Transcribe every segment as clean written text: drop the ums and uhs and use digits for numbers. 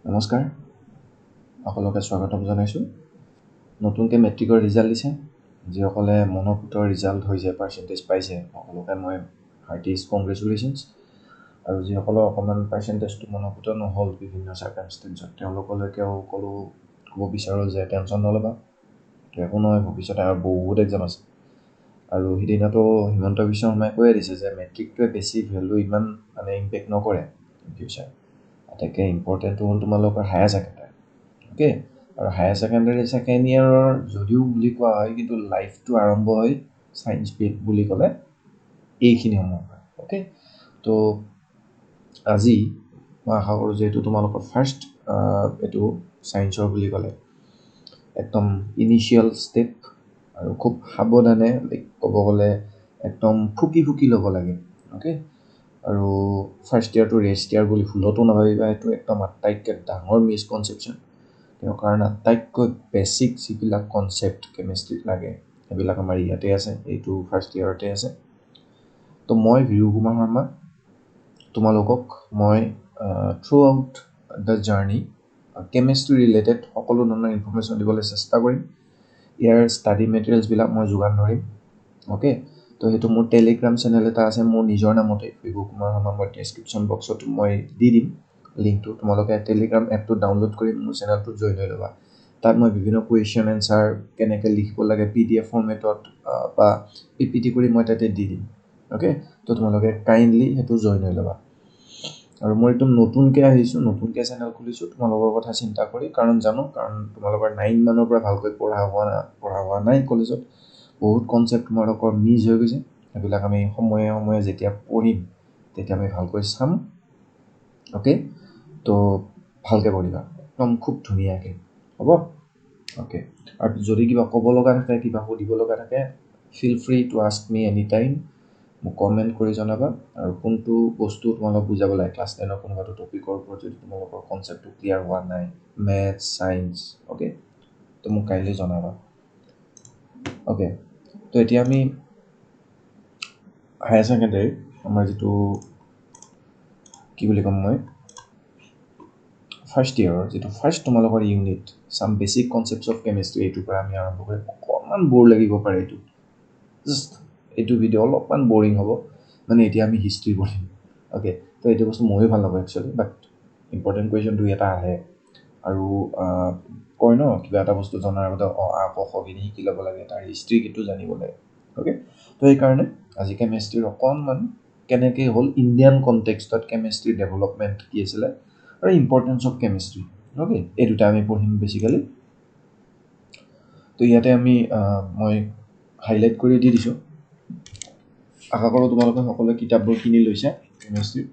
নমস্কাৰ, সকলোকে স্বাগতম জনাইছোঁ। নতুনকৈ মেট্ৰিকৰ ৰিজাল্ট দিছে। যিসকলে মনপুতৰ ৰিজাল্ট হৈছে, পাৰ্চেণ্টেজ পাইছে, সকলোকে মই হাৰ্টিজ কংগ্ৰেচুলেশ্যনছ। আৰু যিসকলৰ অকণমান পাৰ্চেণ্টেজটো মনপুত নহ'ল বিভিন্ন চাৰ্কামষ্টেঞ্চত, তেওঁলোকলৈকেও ক'ব বিচাৰোঁ যে টেনশ্যন নল'বা, একো নহয়, ভৱিষ্যতে আৰু বহুত এক্সাম আছে। আৰু সিদিনাতো হিমন্ত বিশ্ব শৰ্মাই কৈয়ে দিছে যে মেট্ৰিকটোৱে বেছি ভেলু ইমান ইম্পেক্ট নকৰে ফিউচাৰ। আটাইতকৈ ইম্পৰ্টেণ্টটো হ'ল তোমালোকৰ হায়াৰ ছেকেণ্ডাৰী। অ'কে, আৰু হায়াৰ ছেকেণ্ডাৰী ছেকেণ্ড ইয়েৰৰ যদিও বুলি কোৱা হয়, কিন্তু লাইফটো আৰম্ভ হয় ছায়েন্স বেদ বুলি ক'লে এইখিনি সময় হয়। অ'কে, তো আজি মই আশা কৰোঁ যিহেতু তোমালোকৰ ফাৰ্ষ্ট এইটো ছায়েন্সৰ বুলি ক'লে একদম ইনিচিয়েল ষ্টেপ, আৰু খুব সাৱধানে ক'ব গ'লে একদম ফুকি ল'ব লাগে। অ'কে, আৰু ফাৰ্ষ্ট ইয়াৰটো ৰেষ্ট ইয়াৰ বুলি ভুলতো নাভাবিবা, সেইটো একদম আটাইতকৈ ডাঙৰ মিছকনচেপশ্যন। কাৰণ আটাইতকৈ বেছিক যিবিলাক কনচেপ্ট কেমেষ্ট্ৰিত লাগে সেইবিলাক আমাৰ ইয়াতে আছে, এইটো ফাৰ্ষ্ট ইয়াৰতে আছে। তো মই ভিৰু কুমাৰ শৰ্মা, তোমালোকক মই through out the journey chemistry related সকলো ধৰণৰ ইনফৰ্মেশ্যন দিবলৈ চেষ্টা কৰিম। ইয়াৰ ষ্টাডি মেটেৰিয়েলছবিলাক মই যোগান ধৰিম। অ'কে, তো সেইটো মোৰ টেলিগ্ৰাম চেনেল এটা আছে মোৰ নিজৰ নামতে, ভিৰু কুমাৰ শৰ্মা। মই ডেছক্ৰিপশ্যন বক্সত মই দি দিম লিংকটো। তোমালোকে টেলিগ্ৰাম এপটো ডাউনলোড কৰি মোৰ চেনেলটোত জইন হৈ ল'বা। তাত মই বিভিন্ন কুৱেশ্যন এনচাৰ কেনেকৈ লিখিব লাগে PDF ফৰ্মেটত বা PPT কৰি মই তাতে দি দিম। অ'কে, তো তোমালোকে কাইণ্ডলি সেইটো জইন হৈ ল'বা। আৰু মই একদম নতুনকৈ আহিছোঁ, নতুনকৈ চেনেল খুলিছোঁ তোমালোকৰ কথা চিন্তা কৰি, কাৰণ তোমালোকৰ 9 মানৰ পৰা ভালকৈ পঢ়া হোৱা নাই কলেজত। বহুত কনচেপ্ট তোমালোকৰ মিছ হৈ গৈছে। সেইবিলাক আমি সময়ে সময়ে যেতিয়া পঢ়িম তেতিয়া আমি ভালকৈ চাম। অ'কে, তো ভালকৈ পঢ়িবা, একদম খুব ধুনীয়াকৈ হ'ব। অ'কে, আৰু যদি কিবা ক'ব লগা থাকে, কিবা সুধিব লগা থাকে, feel free to ask me any time. মোক কমেণ্ট কৰি জনাবা। আৰু কোনটো বস্তু তোমালোক বুজাব লাগে ক্লাছ 10ৰ কোনোবাটো টপিকৰ ওপৰত যদি তোমালোকৰ কনচেপ্টটো ক্লিয়াৰ হোৱা নাই, মেথছ, ছায়েন্স, অ'কে, তো মোক কাইণ্ডলি জনাবা। অ'কে, তো এতিয়া আমি হায়াৰ ছেকেণ্ডাৰী আমাৰ যিটো কি বুলি ক'ম মই ফাৰ্ষ্ট ইয়েৰৰ যিটো ফাৰ্ষ্ট তোমালোকৰ unit some basic concepts of chemistry, এইটোৰ পৰা আমি আৰম্ভ কৰিম। অকণমান ব'ৰ লাগিব পাৰে এইটো ভিডিঅ' অলপমান বৰিং হ'ব, এতিয়া আমি হিষ্ট্ৰী পঢ়িম। অ'কে, তো এইটো বস্তু ময়ো ভাল নাপাওঁ একচুৱেলি, বাট ইম্পৰ্টেণ্ট কুৱেশ্যন 2-এটা আহে। আৰু কয় ন, কিবা এটা বস্তু জনাৰ আগতে খিনি শিকি ল'ব লাগে, তাৰ হিষ্ট্ৰী কিন্তু জানিব লাগে। অ'কে, তো সেইকাৰণে আজি কেমেষ্ট্ৰিৰ অকণমান কেনেকৈ হ'ল ইণ্ডিয়ান কনটেক্সটত কেমেষ্ট্ৰিৰ ডেভেলপমেণ্ট কি আছিলে আৰু ইম্পৰ্টেঞ্চ অফ কেমেষ্ট্ৰি। অ'কে, এই দুটা আমি পঢ়িম বেচিকেলি। তো ইয়াতে মই হাইলাইট কৰি দি দিছোঁ। আশা কৰোঁ তোমালোকে সকলোৱে কিতাপবোৰ কিনি লৈছা। কেমেষ্ট্ৰিৰ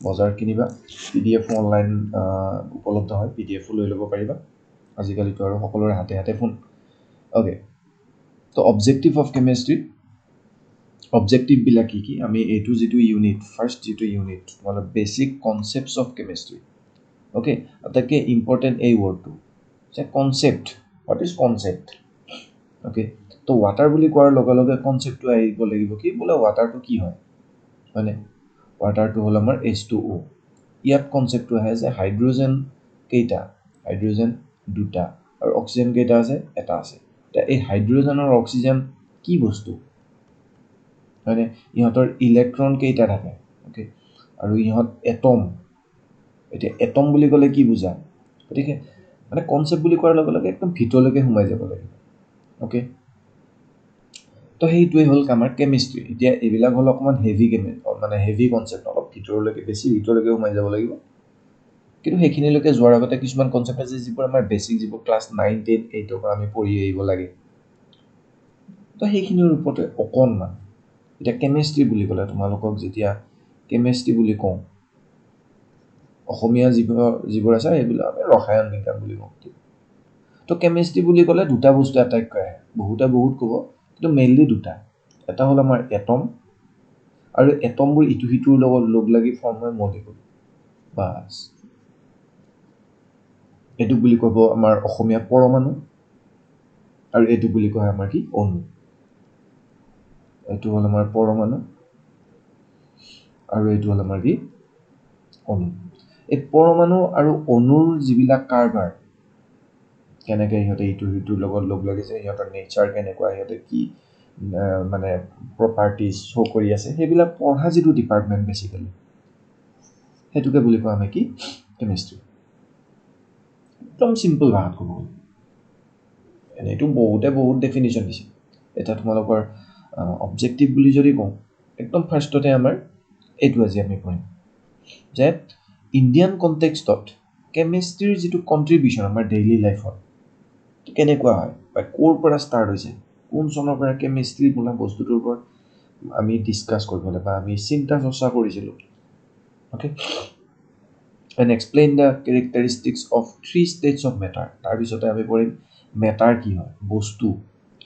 বজাৰ কিনিবা, PDF অনলাইন উপলব্ধ হয়, PDF লৈ ল'ব পাৰিবা। আজিকালিতো আৰু সকলোৰে হাতে হাতে ফোন। অ'কে, তো অবজেক্টিভ অফ কেমেষ্ট্ৰি, অবজেক্টিভবিলাক কি আমি এইটো যিটো ইউনিট, ফাৰ্ষ্ট যিটো ইউনিট তোমালোক basic concepts of chemistry. Okay, আটাইতকৈ ইম্পৰ্টেণ্ট এই ৱৰ্ডটো যে concept. What is concept? Okay, তো ৱাটাৰ বুলি কোৱাৰ লগে লগে কনচেপ্টটো আহিব লাগিব কি, বোলে ৱাটাৰটো কি হয়, হয়নে? ৱাটাৰটো হ'ল আমাৰ H2O। ইয়াত কনচেপ্টটো আহে যে হাইড্ৰজেন কেইটা, হাইড্ৰজেন 2টা, আৰু অক্সিজেন কেইটা আছে, এটা আছে। এতিয়া এই হাইড্ৰজেন আৰু অক্সিজেন কি বস্তু, হয়নে? ইহঁতৰ ইলেক্ট্ৰন কেইটা থাকে। অ'কে, আৰু ইহঁত এটম। এতিয়া এটম বুলি ক'লে কি বুজা? গতিকে কনচেপ্ট বুলি কোৱাৰ লগে লগে একদম ভিতৰলৈকে সোমাই যাব লাগিব। অ'কে, তো সেইটোৱে হ'ল আমাৰ কেমেষ্ট্ৰি। এতিয়া এইবিলাক হ'ল অকণমান হেভি কনচেপ্ট, অলপ বেছি ভিতৰলৈকে সোমাই যাব লাগিব। কিন্তু সেইখিনিলৈকে যোৱাৰ আগতে কিছুমান কনচেপ্ট আছে যিবোৰ আমাৰ বেছিক, যিবোৰ ক্লাছ 9, 10, 8ৰ পৰা আমি পঢ়ি আহিব লাগে। তো সেইখিনিৰ ওপৰতে অকণমান। এতিয়া কেমেষ্ট্ৰি বুলি ক'লে তোমালোকক যেতিয়া কেমেষ্ট্ৰি বুলি কওঁ, অসমীয়া যিবোৰ আছে সেইবিলাক আমি ৰসায়ন বিজ্ঞান বুলি কওঁ। তো কেমেষ্ট্ৰি বুলি ক'লে দুটা বস্তু আটাইতকৈ আহে, বহুত ক'ব, কিন্তু মেইনলি দুটা। এটা হ'ল আমাৰ এটম, আৰু এটমবোৰ ইটো সিটোৰ লগত লগ লাগি ফৰ্ম হয় মলিকুল। বাছ, এইটো বুলি ক'ব আমাৰ অসমীয়া পৰমাণু, আৰু এইটো বুলি কয় আমাৰ কি, অণু। এইটো হ'ল আমাৰ পৰমাণু, আৰু এইটো হ'ল আমাৰ কি, অণু। এই পৰমাণু আৰু অণুৰ যিবিলাক কাৰবাৰ কেনেকৈ সিহঁতে ইটো সিটোৰ লগত লগ লাগিছে, সিহঁতৰ নেচাৰ কেনেকুৱা, সিহঁতে কি মানে প্ৰপাৰ্টিজ শ্ব' কৰি আছে, সেইবিলাক পঢ়া যিটো ডিপাৰ্টমেণ্ট বেচিকেলি সেইটোকে বুলি কওঁ আমি কি কেমিষ্ট্ৰি। একদম চিম্পল ভাষাত ক'ব গ'লে, এনেইতো বহুত ডেফিনিশ্যন দিছে। এতিয়া তোমালোকৰ অবজেক্টিভ বুলি যদি কওঁ, একদম ফাৰ্ষ্টতে আমাৰ এইটো আজি আমি পঢ়িম যে ইণ্ডিয়ান কনটেক্সটত কেমিষ্ট্ৰিৰ যিটো কণ্ট্ৰিবিউশ্যন আমাৰ ডেইলি লাইফত কেনেকুৱা হয় বা ক'ৰ পৰা ষ্টাৰ্ট হৈছে, কোন চনৰ পৰা কেমিষ্ট্ৰি বোলা বস্তুটোৰ ওপৰত আমি ডিছকাছ কৰিবলৈ বা আমি চিন্তা চৰ্চা কৰিছিলোঁ। Okay, and explain the characteristics of 3 states of matter. তাৰপিছতে আমি পঢ়িম মেটাৰ কি হয়, বস্তু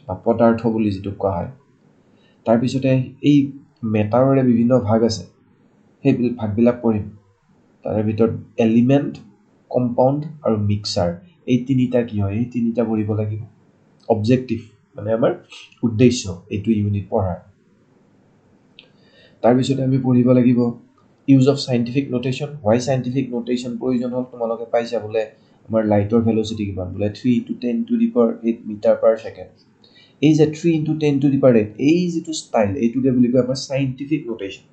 বা পদাৰ্থ বুলি যিটো কোৱা হয়। তাৰপিছতে এই মেটাৰৰে বিভিন্ন ভাগ আছে, সেই ভাগবিলাক পঢ়িম। তাৰে ভিতৰত এলিমেণ্ট, কম্পাউণ্ড আৰু মিক্সাৰ, এই তিনিটা কি হয়, এই তিনিটা পঢ়িব লাগিব। অবজেক্টিভ মানে আমাৰ উদ্দেশ্য এইটো ইউনিট পঢ়াৰ। তাৰপিছতে আমি পঢ়িব লাগিব use of scientific notation. Why scientific notation প্ৰয়োজন হ'ল, তোমালোকে পাইছা বোলে আমাৰ লাইটৰ ভেলচিটি কিমান, বোলে 3 × 10⁸ মিটাৰ পাৰ ছেকেণ্ড। এই যে 3 × 10⁸, এই যিটো ষ্টাইল, এইটোকে বুলি কয় আমাৰ চাইণ্টিফিক নোটেশ্যন।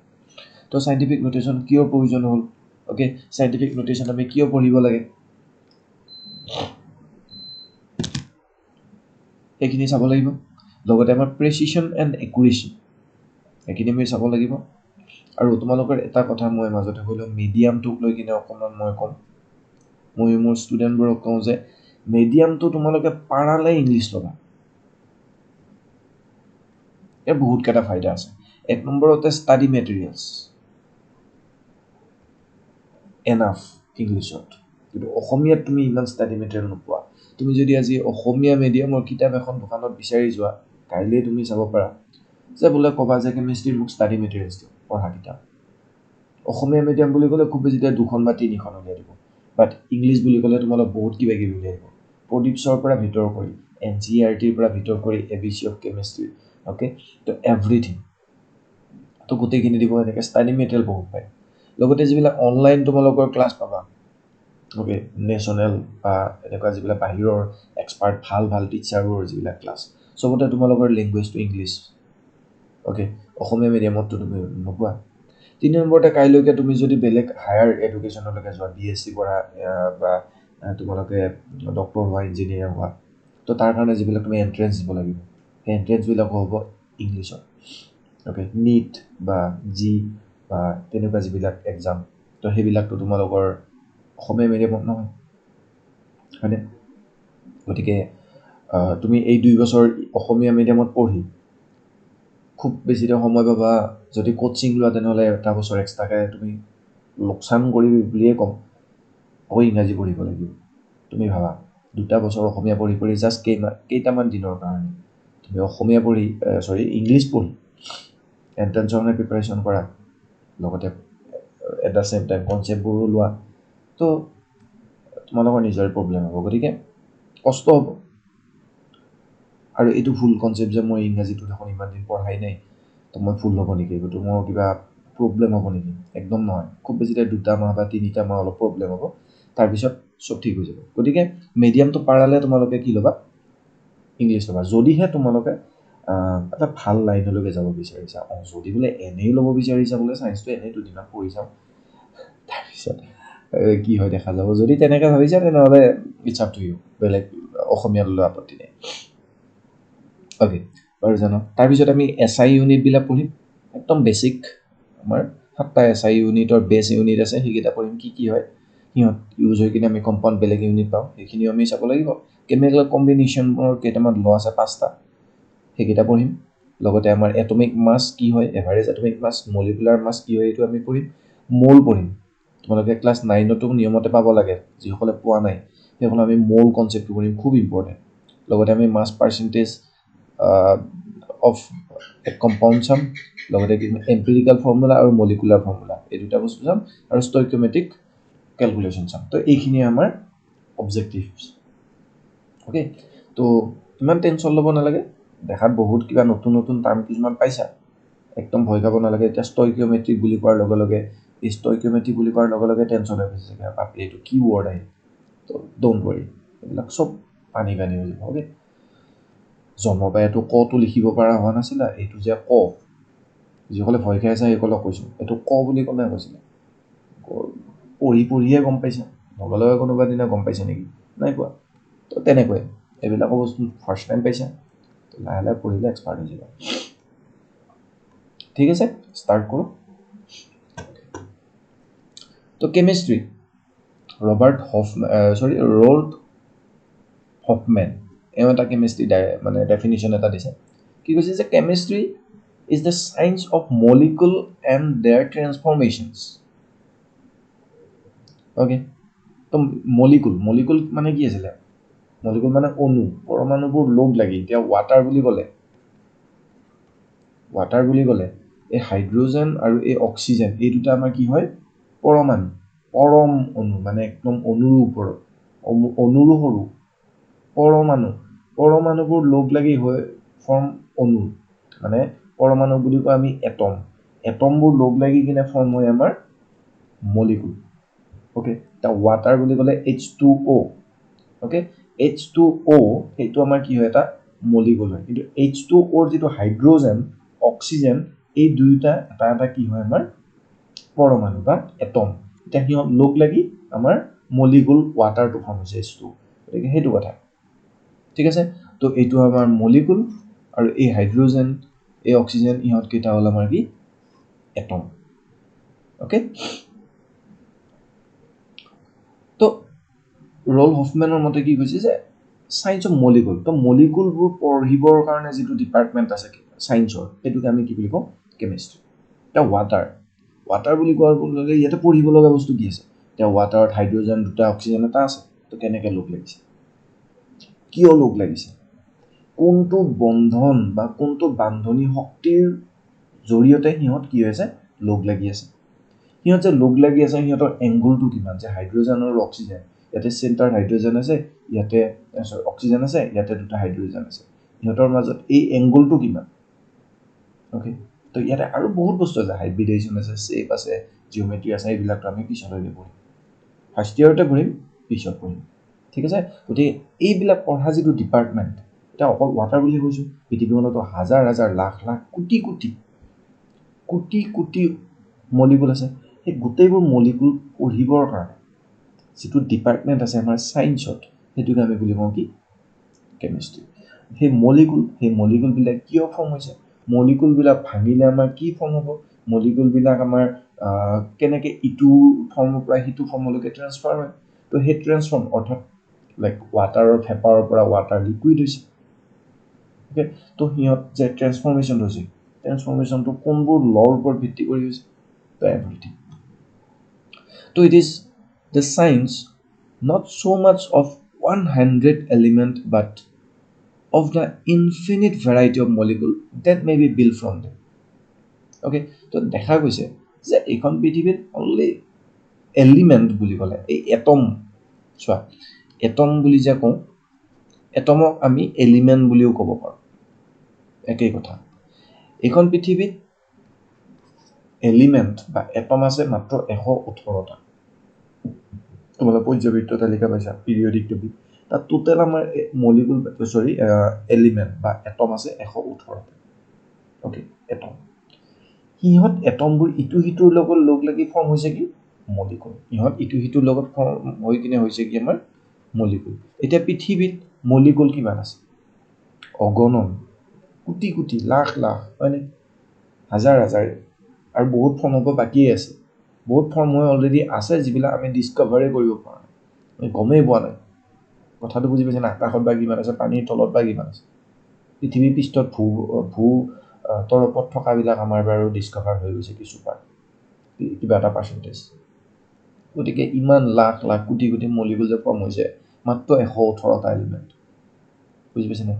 তো চাইণ্টিফিক নোটেশ্যন কিয় প্ৰয়োজন হ'ল, অ'কে, চাইণ্টিফিক নোটেশ্যন আমি কিয় পঢ়িব লাগে সেইখিনি চাব লাগিব। লগতে আমাৰ প্ৰেচিশ্যন এণ্ড একুৰেচি, সেইখিনি আমি চাব লাগিব। আৰু তোমালোকৰ এটা কথা মই মাজতে ক'লোঁ, মিডিয়ামটোক লৈ কিনে অকণমান মই ক'ম। মই মোৰ ষ্টুডেণ্টবোৰক কওঁ যে মিডিয়ামটো তোমালোকে পাৰালে ইংলিছ ল'বা। ইয়াৰ বহুতকেইটা ফাইদা আছে। 1 নম্বৰতে ষ্টাডি মেটেৰিয়েলছ এনাফ ইংলিছত, কিন্তু অসমীয়াত তুমি ইমান ষ্টাডি মেটেৰিয়েল নোপোৱা। তুমি যদি আজি অসমীয়া মিডিয়ামৰ কিতাপ এখন দোকানত বিচাৰি যোৱা, কাইলৈ তুমি চাব পাৰা যে বোলে ক'বা যে কেমিষ্ট্ৰিৰ মোক ষ্টাডি মেটেৰিয়েলছ দিওঁ, পঢ়া কিতাপ। অসমীয়া মিডিয়াম বুলি ক'লে খুব বেছি 2খন বা 3খন উলিয়াই দিব, বাট ইংলিছ বুলি ক'লে তোমালোক বহুত কিবা কিবি উলিয়াই দিব। প্ৰদীপছৰ পৰা ভিতৰ কৰি, NCERTৰ পৰা ভিতৰ কৰি ABC অফ কেমিষ্ট্ৰি, অ'কে, তো এভৰিথিং, তো গোটেইখিনি দিব। এনেকৈ ষ্টাডি মেটেৰিয়েল বহুত পায়। লগতে যিবিলাক অনলাইন তোমালোকৰ ক্লাছ পাবা, অ'কে, নেশ্যনেল বা এনেকুৱা যিবিলাক বাহিৰৰ এক্সপাৰ্ট ভাল টিচাৰবোৰৰ যিবিলাক ক্লাছ, চবতে তোমালোকৰ লেংগুৱেজটো ইংলিছ। অ'কে, অসমীয়া মিডিয়ামততো তুমি নোপোৱা। 3 নম্বৰতে কাইলৈকে তুমি যদি বেলেগ হায়াৰ এডুকেশ্যনলৈকে যোৱা, BSc পঢ়া বা তোমালোকে ডক্টৰ হোৱা, ইঞ্জিনিয়াৰ হোৱা, তো তাৰ কাৰণে যিবিলাক তুমি এণ্ট্ৰেঞ্চ দিব লাগিব, সেই এণ্ট্ৰেঞ্চবিলাকো হ'ব ইংলিছত। অ'কে, NEET বা জি বা তেনেকুৱা যিবিলাক এক্সাম, তো সেইবিলাকতো তোমালোকৰ অসমীয়া মিডিয়ামত নহয়, হয়নে? গতিকে তুমি এই 2 বছৰ অসমীয়া মিডিয়ামত পঢ়ি খুব বেছিতে সময় পাবা। যদি কোচিং লোৱা তেনেহ'লে 1 বছৰ এক্সট্ৰাকৈ তুমি লোকচান কৰিবি বুলিয়ে ক'ম, আকৌ ইংৰাজী পঢ়িব লাগিব। তুমি ভাবা 2 বছৰ অসমীয়া পঢ়ি জাষ্ট কেইটামান দিনৰ কাৰণে তুমি অসমীয়া ইংলিছ পঢ়ি এণ্ট্ৰেঞ্চৰ কাৰণে প্ৰিপাৰেশ্যন কৰা, লগতে এট দ্য চেম টাইম কনচেপ্টবোৰো লোৱা, তো তোমালোকৰ নিজৰে প্ৰব্লেম হ'ব। গতিকে কষ্ট হ'ব। আৰু এইটো ভুল কনচেপ্ট যে মই ইংৰাজীটো দেখোন ইমান দিন পঢ়াই নাই, তো মই ভুল হ'ব নেকি, এইটো মোৰ কিবা প্ৰব্লেম হ'ব নেকি? একদম নহয়। খুব বেছিতে 2 মাহ বা 3 মাহ অলপ প্ৰব্লেম হ'ব, তাৰপিছত চব ঠিক হৈ যাব। গতিকে মিডিয়ামটো পাৰালে তোমালোকে কি ল'বা, ইংলিছ ল'বা। যদিহে তোমালোকে এটা ভাল লাইনলৈকে যাব বিচাৰিছা, যদি বোলে এনেই ল'ব বিচাৰিছা, বোলে ছায়েন্সটো এনেই 2 দিনত পঢ়ি চাওঁ, তাৰপিছত কি হয় দেখা যাব। যদি তেনেকৈ ভাবিছা তেনেহ'লে ইটছ আপ টু ইউ, বেলেগ অসমীয়া ল'লেও আপত্তি নাই। অ'কে, বাৰু জানো। তাৰপিছত আমি SI ইউনিটবিলাক পঢ়িম, একদম বেছিক। আমাৰ 7টা SI ইউনিটৰ বেছ ইউনিট আছে, সেইকেইটা পঢ়িম। কি হয় সিহঁত ইউজ হৈ কিনে আমি কম্পাউণ্ড বেলেগ ইউনিট পাওঁ, সেইখিনিও আমি চাব লাগিব। কেমিকেল কম্বিনেশ্যনৰ কেইটামান ল আছে 5টা, সেইকেইটা পঢ়িম। লগতে আমাৰ এটমিক মাছ কি হয়, এভাৰেজ এটমিক মাছ, মলিকুলাৰ মাছ কি হয়, এইটো আমি পঢ়িম। মল পঢ়িম। তোমালোকে ক্লাছ 9তো নিয়মতে পাব লাগে, যিসকলে পোৱা নাই সেইসকলে আমি মল কনচেপ্টটো পঢ়িম, খুব ইম্পৰ্টেণ্ট। লগতে আমি মাছ পাৰ্চেণ্টেজ অফ এ কম্পাউণ্ড চাম, লগতে এম্পিৰিকেল ফৰ্মুলা আৰু মলিকুলাৰ ফৰ্মুলা, এই 2টা বস্তু চাম, আৰু ষ্টয়কিঅমেট্ৰিক কেলকুলেশ্যন চাম। তো এইখিনিয়ে আমাৰ অবজেক্টিভছ। অ'কে, তো ইমান টেনশ্যন ল'ব নালাগে। দেখাত বহুত নতুন টাৰ্ম কিছুমান পাইছা, একদম ভয় খাব নালাগে। এতিয়া ষ্টয়কিঅমেট্ৰিক বুলি কোৱাৰ লগে লগে এই ষ্টয়কিঅমেট্ৰি বুলি কোৱাৰ লগে লগে টেনশ্যন হৈ গৈছে চাগে বাপৰে এইটো কি ৱৰ্ড আহিল তো ডোণ্ট ৱৰি এইবিলাক চব পানী হৈ যাব অ'কে জন্ম পাই এইটো কটো লিখিব পৰা হোৱা নাছিলে এইটো যে ক যিসকলে ভয় খাই আছে সেইসকলক কৈছোঁ এইটো ক বুলি ক'লে কৈছিলে পঢ়িয়ে গম পাইছে লগে লগে কোনোবা দিনা গম পাইছে নেকি নাই কোৱা তো তেনেকুৱাই এইবিলাকৰ বস্তু ফাৰ্ষ্ট টাইম পাইছে তো লাহে লাহে পঢ়িলে এক্সপাৰ্ট হৈ যাব ঠিক আছে ষ্টাৰ্ট কৰোঁ তো কেমিষ্ট্ৰি ৰল্ড হফমেন এওঁ এটা কেমিষ্ট্ৰি মানে ডেফিনিশ্যন এটা দিছে কি কৈছে যে chemistry is the science of molecule and their transformations okay তো মলিকুল মানে কি আছিলে মলিকুল মানে অণু পৰমাণুবোৰ লগ লাগি এতিয়া ৱাটাৰ বুলি ক'লে এই হাইড্ৰজেন আৰু এই অক্সিজেন এই দুটা আমাৰ কি হয় পৰমাণু পৰম অণু মানে একদম অণুৰ ওপৰত অণুৰো সৰু পৰমাণুবোৰ লগ লাগি হৈ ফৰ্ম অণু মানে পৰমাণু বুলি কয় আমি এটমবোৰ লগ লাগি কিনে ফৰ্ম হয় আমাৰ মলিকুল অ'কে এতিয়া ৱাটাৰ বুলি ক'লে H2O অ'কে H2O সেইটো আমাৰ কি হয় এটা মলিকুল হয় কিন্তু H2Oৰ যিটো হাইড্ৰজেন অক্সিজেন এই দুয়োটা এটা কি হয় আমাৰ পৰমাণু বা এটম এতিয়া সিহঁত লগ লাগি আমাৰ মলিকুল ৱাটাৰটো ফৰ্ম হৈছে H2 গতিকে সেইটো কথা ঠিক আছে তো এইটো আমাৰ মলিকুল আৰু এই হাইড্ৰজেন এই অক্সিজেন ইহঁতকেইটা হ'ল আমাৰ কি এটম অ'কে তো ৰল হফমেনৰ মতে কি কৈছে যে চায়েন্স অফ মলিকুল তো মলিকুলবোৰ পঢ়িবৰ কাৰণে যিটো ডিপাৰ্টমেণ্ট আছে চায়েন্সৰ সেইটোকে আমি কি বুলি কওঁ কেমিষ্ট্ৰি এতিয়া ৱাটাৰ বুলি কোৱাৰ লগে ইয়াতে পঢ়িব লগা বস্তু কি আছে এতিয়া ৱাটাৰত হাইড্ৰজেন দুটা অক্সিজেন এটা আছে তো কেনেকৈ লগ লাগিছে কিয় লগ লাগিছে কোনটো বন্ধন বা কোনটো বান্ধনী শক্তিৰ জৰিয়তে সিহঁত কি হৈছে লগ লাগি আছে সিহঁত যে লগ লাগি আছে সিহঁতৰ এংগুলটো কিমান যে হাইড্ৰজেন আৰু অক্সিজেন ইয়াতে চেণ্টাৰ হাইড্ৰজেন আছে ইয়াতে অক্সিজেন আছে ইয়াতে দুটা হাইড্ৰজেন আছে সিহঁতৰ মাজত এই এংগুলটো কিমান অ'কে তো ইয়াতে আৰু বহুত বস্তু আছে হাইব্ৰিডেশ্যন আছে শ্বেপ আছে জিঅ'মেট্ৰি আছে এইবিলাকতো আমি পিছলৈকে পঢ়িম ফাৰ্ষ্ট ইয়াৰতে পঢ়িম পিছত পঢ়িম ঠিক আছে গতিকে এইবিলাক পঢ়া যিটো ডিপাৰ্টমেণ্ট এতিয়া অকল ৱাটাৰ বুলি কৈছোঁ পৃথিৱীখনতো হাজাৰ হাজাৰ লাখ লাখ কোটি কোটি মলিকুল আছে সেই গোটেইবোৰ মলিকুল পঢ়িবৰ কাৰণে যিটো ডিপাৰ্টমেণ্ট আছে আমাৰ চায়েন্সত সেইটোকে আমি বুলি কওঁ কি কেমিষ্ট্ৰি সেই মলিকুলবিলাক কিয় ফৰ্ম হৈছে মলিকুলবিলাক ভাঙিলে আমাৰ কি ফৰ্ম হ'ব মলিকুলবিলাক আমাৰ কেনেকৈ ইটো ফৰ্মৰ পৰা সিটো ফৰ্মলৈকে ট্ৰেন্সফাৰ হয় তো সেই ট্ৰেন্সফৰ্ম অৰ্থাৎ লাইক ৱাটাৰৰ ভেপাৰৰ পৰা ৱাটাৰ লিকুইড হৈছে অ'কে তো সিহঁত যে ট্ৰেন্সফৰ্মেশ্যন হৈছে ট্ৰেন্সফৰ্মেশ্যনটো কোনবোৰ ল'ৰ ওপৰত ভিত্তি কৰি হৈছে তো এভৰিথিং তো it is the science not so much of 100 element but of the infinite variety of molecule that may be built from them okay তো দেখা গৈছে যে এইখন পৃথিৱীত অনলি এলিমেণ্ট বুলি ক'লে এই এটম চোৱা এটম বুলি যে কওঁ এটমক আমি এলিমেণ্ট বুলিও ক'ব পাৰোঁ একেই কথা এইখন পৃথিৱীত এলিমেণ্ট বা এটম আছে মাত্ৰ 118টা তোমালোকে পৰ্যাবৃত্ত তালিকা পাইছা পিৰিয়ডিক টেবুল তাত টোটেল আমাৰ মলিকুল এলিমেণ্ট বা এটম আছে 118টা অ'কে এটম সিহঁত এটমবোৰ ইটো সিটোৰ লগত লগ লাগি ফৰ্ম হৈছে কি মলিকুল ইহঁত ইটো সিটোৰ লগত ফৰ্ম হৈ কিনে হৈছে কি আমাৰ মলিকুল এতিয়া পৃথিৱীত মলিকুল কিমান আছে অগণন কোটি লাখ হয়নে হাজাৰ আৰু বহুত ফৰ্ম হ'ব বাকীয়ে আছে বহুত ফৰ্ম হৈ অলৰেডি আছে যিবিলাক আমি ডিছকভাৰে কৰিব পৰা নাই আমি গমেই পোৱা নাই কথাটো বুজি পাইছে না আকাশত বা কিমান আছে পানীৰ তলত বা কিমান আছে পৃথিৱীৰ পৃষ্ঠত ভূ তৰপত থকাবিলাক আমাৰ বাৰু ডিছকভাৰ হৈ গৈছে কিছু পাৰ্ট কিবা এটা পাৰ্চেণ্টেজ গতিকে ইমান লাখ কোটি মলিকুল যে ফৰ্ম হৈছে মাত্ৰ 118টা এলিমেণ্ট বুজি পাইছেনে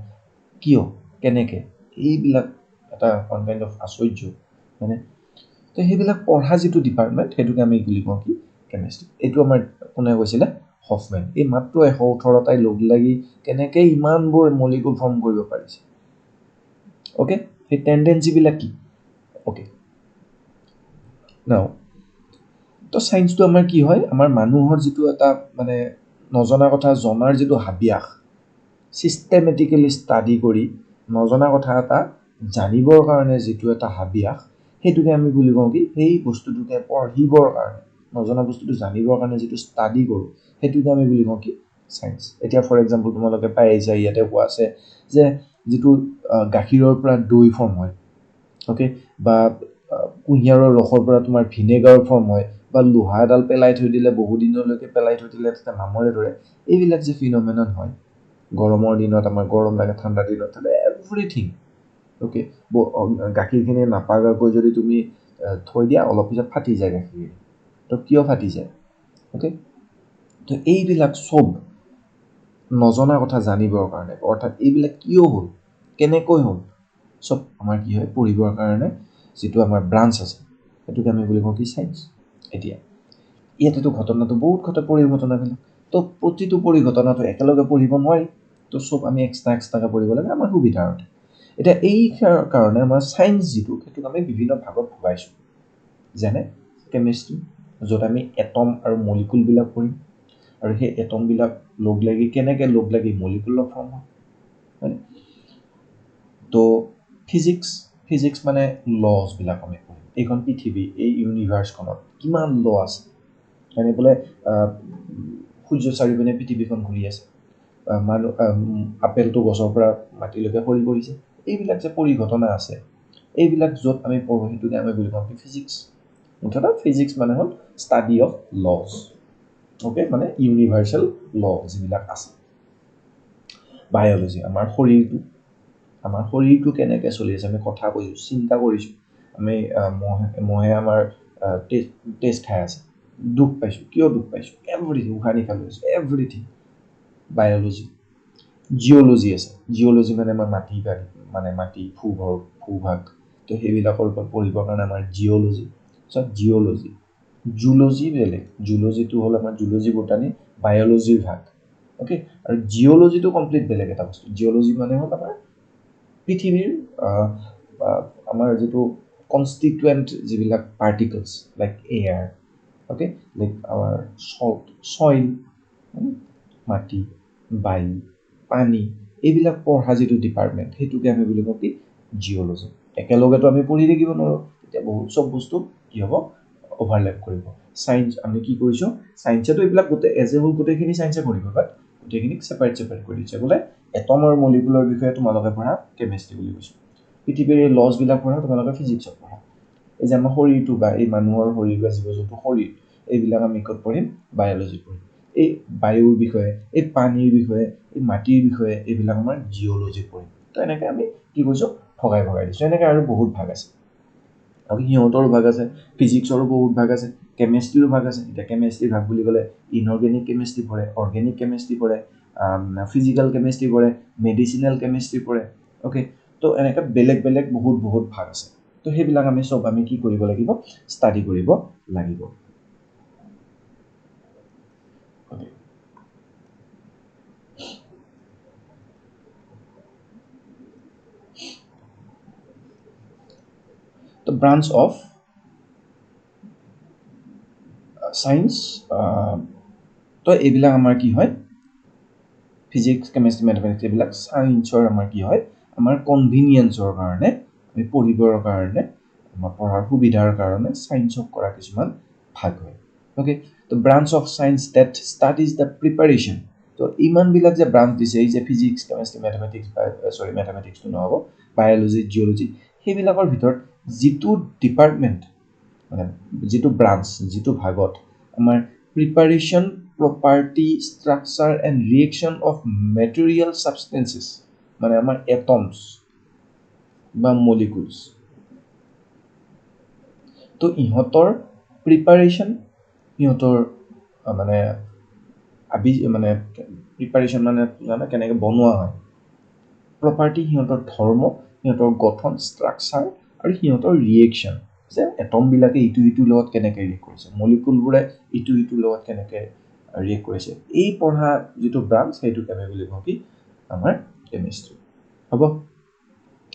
কিয় কেনেকৈ এইবিলাক এটা ওৱান কাইণ্ড অফ আশ্চৰ্য হয়নে তো সেইবিলাক পঢ়া যিটো ডিপাৰ্টমেণ্ট সেইটোকে আমি বুলি কওঁ কি কেমিষ্ট্ৰি এইটো আমাৰ কোনে কৈছিলে হফমেন এই মাত্ৰ 118টাই লগ লাগি কেনেকৈ ইমানবোৰ মলিকুল ফৰ্ম কৰিব পাৰিছে অ'কে সেই টেণ্ডেঞ্চিবিলাক কি অ'কে নাও তো সায়েন্সটো আমাৰ কি হয় আমাৰ মানুহৰ যিটো এটা মানে নজনা কথা জনাৰ যিটো হাবিয়াস সিস্টেমেটিক্যালি ষ্টাডি কৰি নজনা কথা এটা জানিবৰ কাৰণে যিটো এটা হাবিয়াস সেইটোকে আমি বুলি কওঁ কি সেই বস্তুটোকে পঢ়িবৰ কাৰণে নজনা বস্তুটো জানিবৰ কাৰণে যিটো ষ্টাডি কৰোঁ সেইটোকে আমি বুলি কওঁ কি সায়েন্স এতিয়া ফৰ এক্সাম্পল তোমালোকে পাই আহিছা ইয়াতে কোৱা আছে যে যিটো গাখীৰৰ পৰা দৈ ফৰ্ম হয় ওকে বা কুঁহিয়াৰৰ ৰসৰ পৰা তোমাৰ ভিনেগাৰ ফৰ্ম হয় বা লোহা এডাল পেলাই থৈ দিলে বহু দিনলৈকে পেলাই থৈ দিলে তেতিয়া নামৰে ধৰে এইবিলাক যে ফিনমিনন হয় গৰমৰ দিনত আমাৰ গৰম লাগে ঠাণ্ডা দিনত থাকে এভৰিথিং ওকে গাখীৰখিনি নাপাগাকৈ যদি তুমি থৈ দিয়া অলপ পিছত ফাটি যায় গাখীৰ তো কিয় ফাটি যায় ওকে তো এইবিলাক সব নজনা কথা জানিবৰ কাৰণে অৰ্থাৎ এইবিলাক কিয় হ'ল কেনেকৈ হ'ল সব আমাৰ কি হয় পঢ়িবৰ কাৰণে যিটো আমাৰ ব্ৰাঞ্চ আছে সেইটোকে আমি বুলি কওঁ কি সায়েন্স এতিয়া ইয়াতেতো ঘটনাটো বহুত ঘটে পৰিঘটনাবিলাক তো প্ৰতিটো পৰিঘটনাটো একেলগে পঢ়িব নোৱাৰি তো সব আমি এক্সট্ৰাকৈ পঢ়িব লাগে আমাৰ সুবিধাৰ অৰ্থে এতিয়া এই কাৰণে আমাৰ সায়েন্স যিটো সেইটোক আমি বিভিন্ন ভাগত ভগাইছোঁ যেনে কেমিষ্ট্ৰি য'ত আমি এটম আৰু মলিকুলবিলাক পঢ়িম আৰু সেই এটমবিলাক লগ লাগি কেনেকৈ লগ লাগি মলিকুলৰ ফৰ্ম হয় তো ফিজিক্স মানে লছবিলাক আমি পঢ়িম এইখন পৃথিৱী এই ইউনিভাৰ্ছখনত কিমান ল আছে মানে বোলে সূৰ্য চাৰিওপিনে পৃথিৱীখন ঘূৰি আছে মানুহ আপেলটো গছৰ পৰা মাটিলৈকে সৰি পৰিছে এইবিলাক যে পৰিঘটনা আছে এইবিলাক য'ত আমি পঢ়োঁ সেইটোকে আমি বুলি কওঁ ফিজিক্স মুঠতে ফিজিক্স মানে হ'ল ষ্টাডি অফ লছ ওকে মানে ইউনিভাৰ্চেল ল যিবিলাক আছে বায়'লজি আমাৰ শৰীৰটো কেনেকৈ চলি আছে আমি কথা কৈছোঁ চিন্তা কৰিছোঁ আমি মহে আমাৰ টেষ্ট খাই আছে দুখ পাইছোঁ কিয় দুখ পাইছোঁ এভৰিথিং উশাহ নিশাহ লৈছোঁ এভৰিথিং বায়'লজি জিঅ'লজি আছে জিঅ'লজি মানে আমাৰ মাটি ভূভাগ তো সেইবিলাকৰ ওপৰত পঢ়িবৰ কাৰণে আমাৰ জিঅ'লজি জুলজি বেলেগ জুলজিটো হ'ল আমাৰ জুলজি বটানী বায়'লজিৰ ভাগ ওকে আৰু জিঅ'লজিটো কমপ্লিট বেলেগ এটা বস্তু জিঅ'লজি মানে হ'ল আমাৰ পৃথিৱীৰ আমাৰ যিটো কনষ্টিটুৱেণ্ট যিবিলাক particles like air okay like আমাৰ চইল মাটি বায়ু পানী এইবিলাক পঢ়া যিটো ডিপাৰ্টমেণ্ট সেইটোকে আমি বুলি কওঁ কি জিঅ'লজি একেলগেতো আমি পঢ়ি থাকিব নোৱাৰোঁ তেতিয়া বহুত চব বস্তু কি হ'ব অভাৰলেপ কৰিব সায়েন্স আমি কি কৰিছোঁ সায়েন্সেতো এইবিলাক গোটেই এজ এ হোল গোটেইখিনি সায়েন্সে পঢ়িব বাট গোটেইখিনিক ছেপাৰেট কৰি দিছে বোলে এটম আৰু মলিকুলৰ বিষয়ে তোমালোকে পঢ়া কেমিষ্ট্ৰি বুলি কৈছোঁ পৃথিৱীৰ এই লছবিলাক পঢ়া তোমালোকে ফিজিক্সত পঢ়া এই যে আমাৰ শৰীৰটো বা এই মানুহৰ শৰীৰ বা জীৱ জন্তু শৰীৰ এইবিলাক আমি ক'ত পঢ়িম বায়'লজিত পঢ়িম এই বায়ুৰ বিষয়ে এই পানীৰ বিষয়ে এই মাটিৰ বিষয়ে এইবিলাক আমাৰ জিঅ'লজিত পঢ়িম তো এনেকৈ আমি কি কৰিছোঁ ভগাই দিছোঁ এনেকৈ আৰু বহুত ভাগ আছে আৰু সিহঁতৰো ভাগ আছে ফিজিক্সৰো বহুত ভাগ আছে কেমেষ্ট্ৰিৰো ভাগ আছে এতিয়া কেমেষ্ট্ৰিৰ ভাগ বুলি ক'লে ইনঅৰ্গেনিক কেমেষ্ট্ৰি পঢ়ে অৰ্গেনিক কেমেষ্ট্ৰি পঢ়ে ফিজিকেল কেমেষ্ট্ৰি পঢ়ে মেডিচিনেল কেমেষ্ট্ৰি পঢ়ে ওকে তো এনেকৈ বেলেগ বহুত ভাগ আছে তো সেইবিলাক আমি কি কৰিব লাগিব ষ্টাডি কৰিব লাগিব The branch of science তো এইবিলাক আমাৰ কি হয় ফিজিক্স কেমেষ্ট্ৰি মেথমেটিক্স এইবিলাক সায়েন্সৰ আমাৰ কি হয় আমাৰ কনভিনিয়েন্সৰ কাৰণে আমি পঢ়িবৰ কাৰণে আমাৰ পঢ়াৰ সুবিধাৰ কাৰণে সায়েন্সক কৰা কিছুমান ভাগ হয় ওকে তো branch of science that studies the preparation তো ইমানবিলাক যে ব্ৰাঞ্চ দিছে এই যে ফিজিক্স কেমেষ্ট্ৰি মেথমেটিক্সটো নহ'ব বায়'লজি জিঅ'লজি সেইবিলাকৰ ভিতৰত যিটো ডিপাৰ্টমেণ্ট মানে যিটো ব্ৰাঞ্চ যিটো ভাগত আমাৰ preparation property structure and reaction of material substances মানে আমাৰ এটমছ বা মলিকুলছ তো ইহঁতৰ প্ৰিপাৰেশ্যন ইহঁতৰ মানে প্ৰিপাৰেশ্যন মানে কেনেকৈ বনোৱা হয় প্ৰপাৰ্টি সিহঁতৰ ধৰ্ম সিহঁতৰ গঠন ষ্ট্ৰাকচাৰ আৰু সিহঁতৰ ৰিয়েকশ্যন যে এটমবিলাকে ইটোৰ লগত কেনেকৈ ৰিয়েক্ট কৰিছে মলিকুলবোৰে ইটোৰ লগত কেনেকৈ ৰিয়েক্ট কৰিছে এই পঢ়া যিটো ব্ৰাঞ্চ সেইটোকে আমি বুলি কওঁ কি আমাৰ কেমিষ্ট্ৰি হ'ব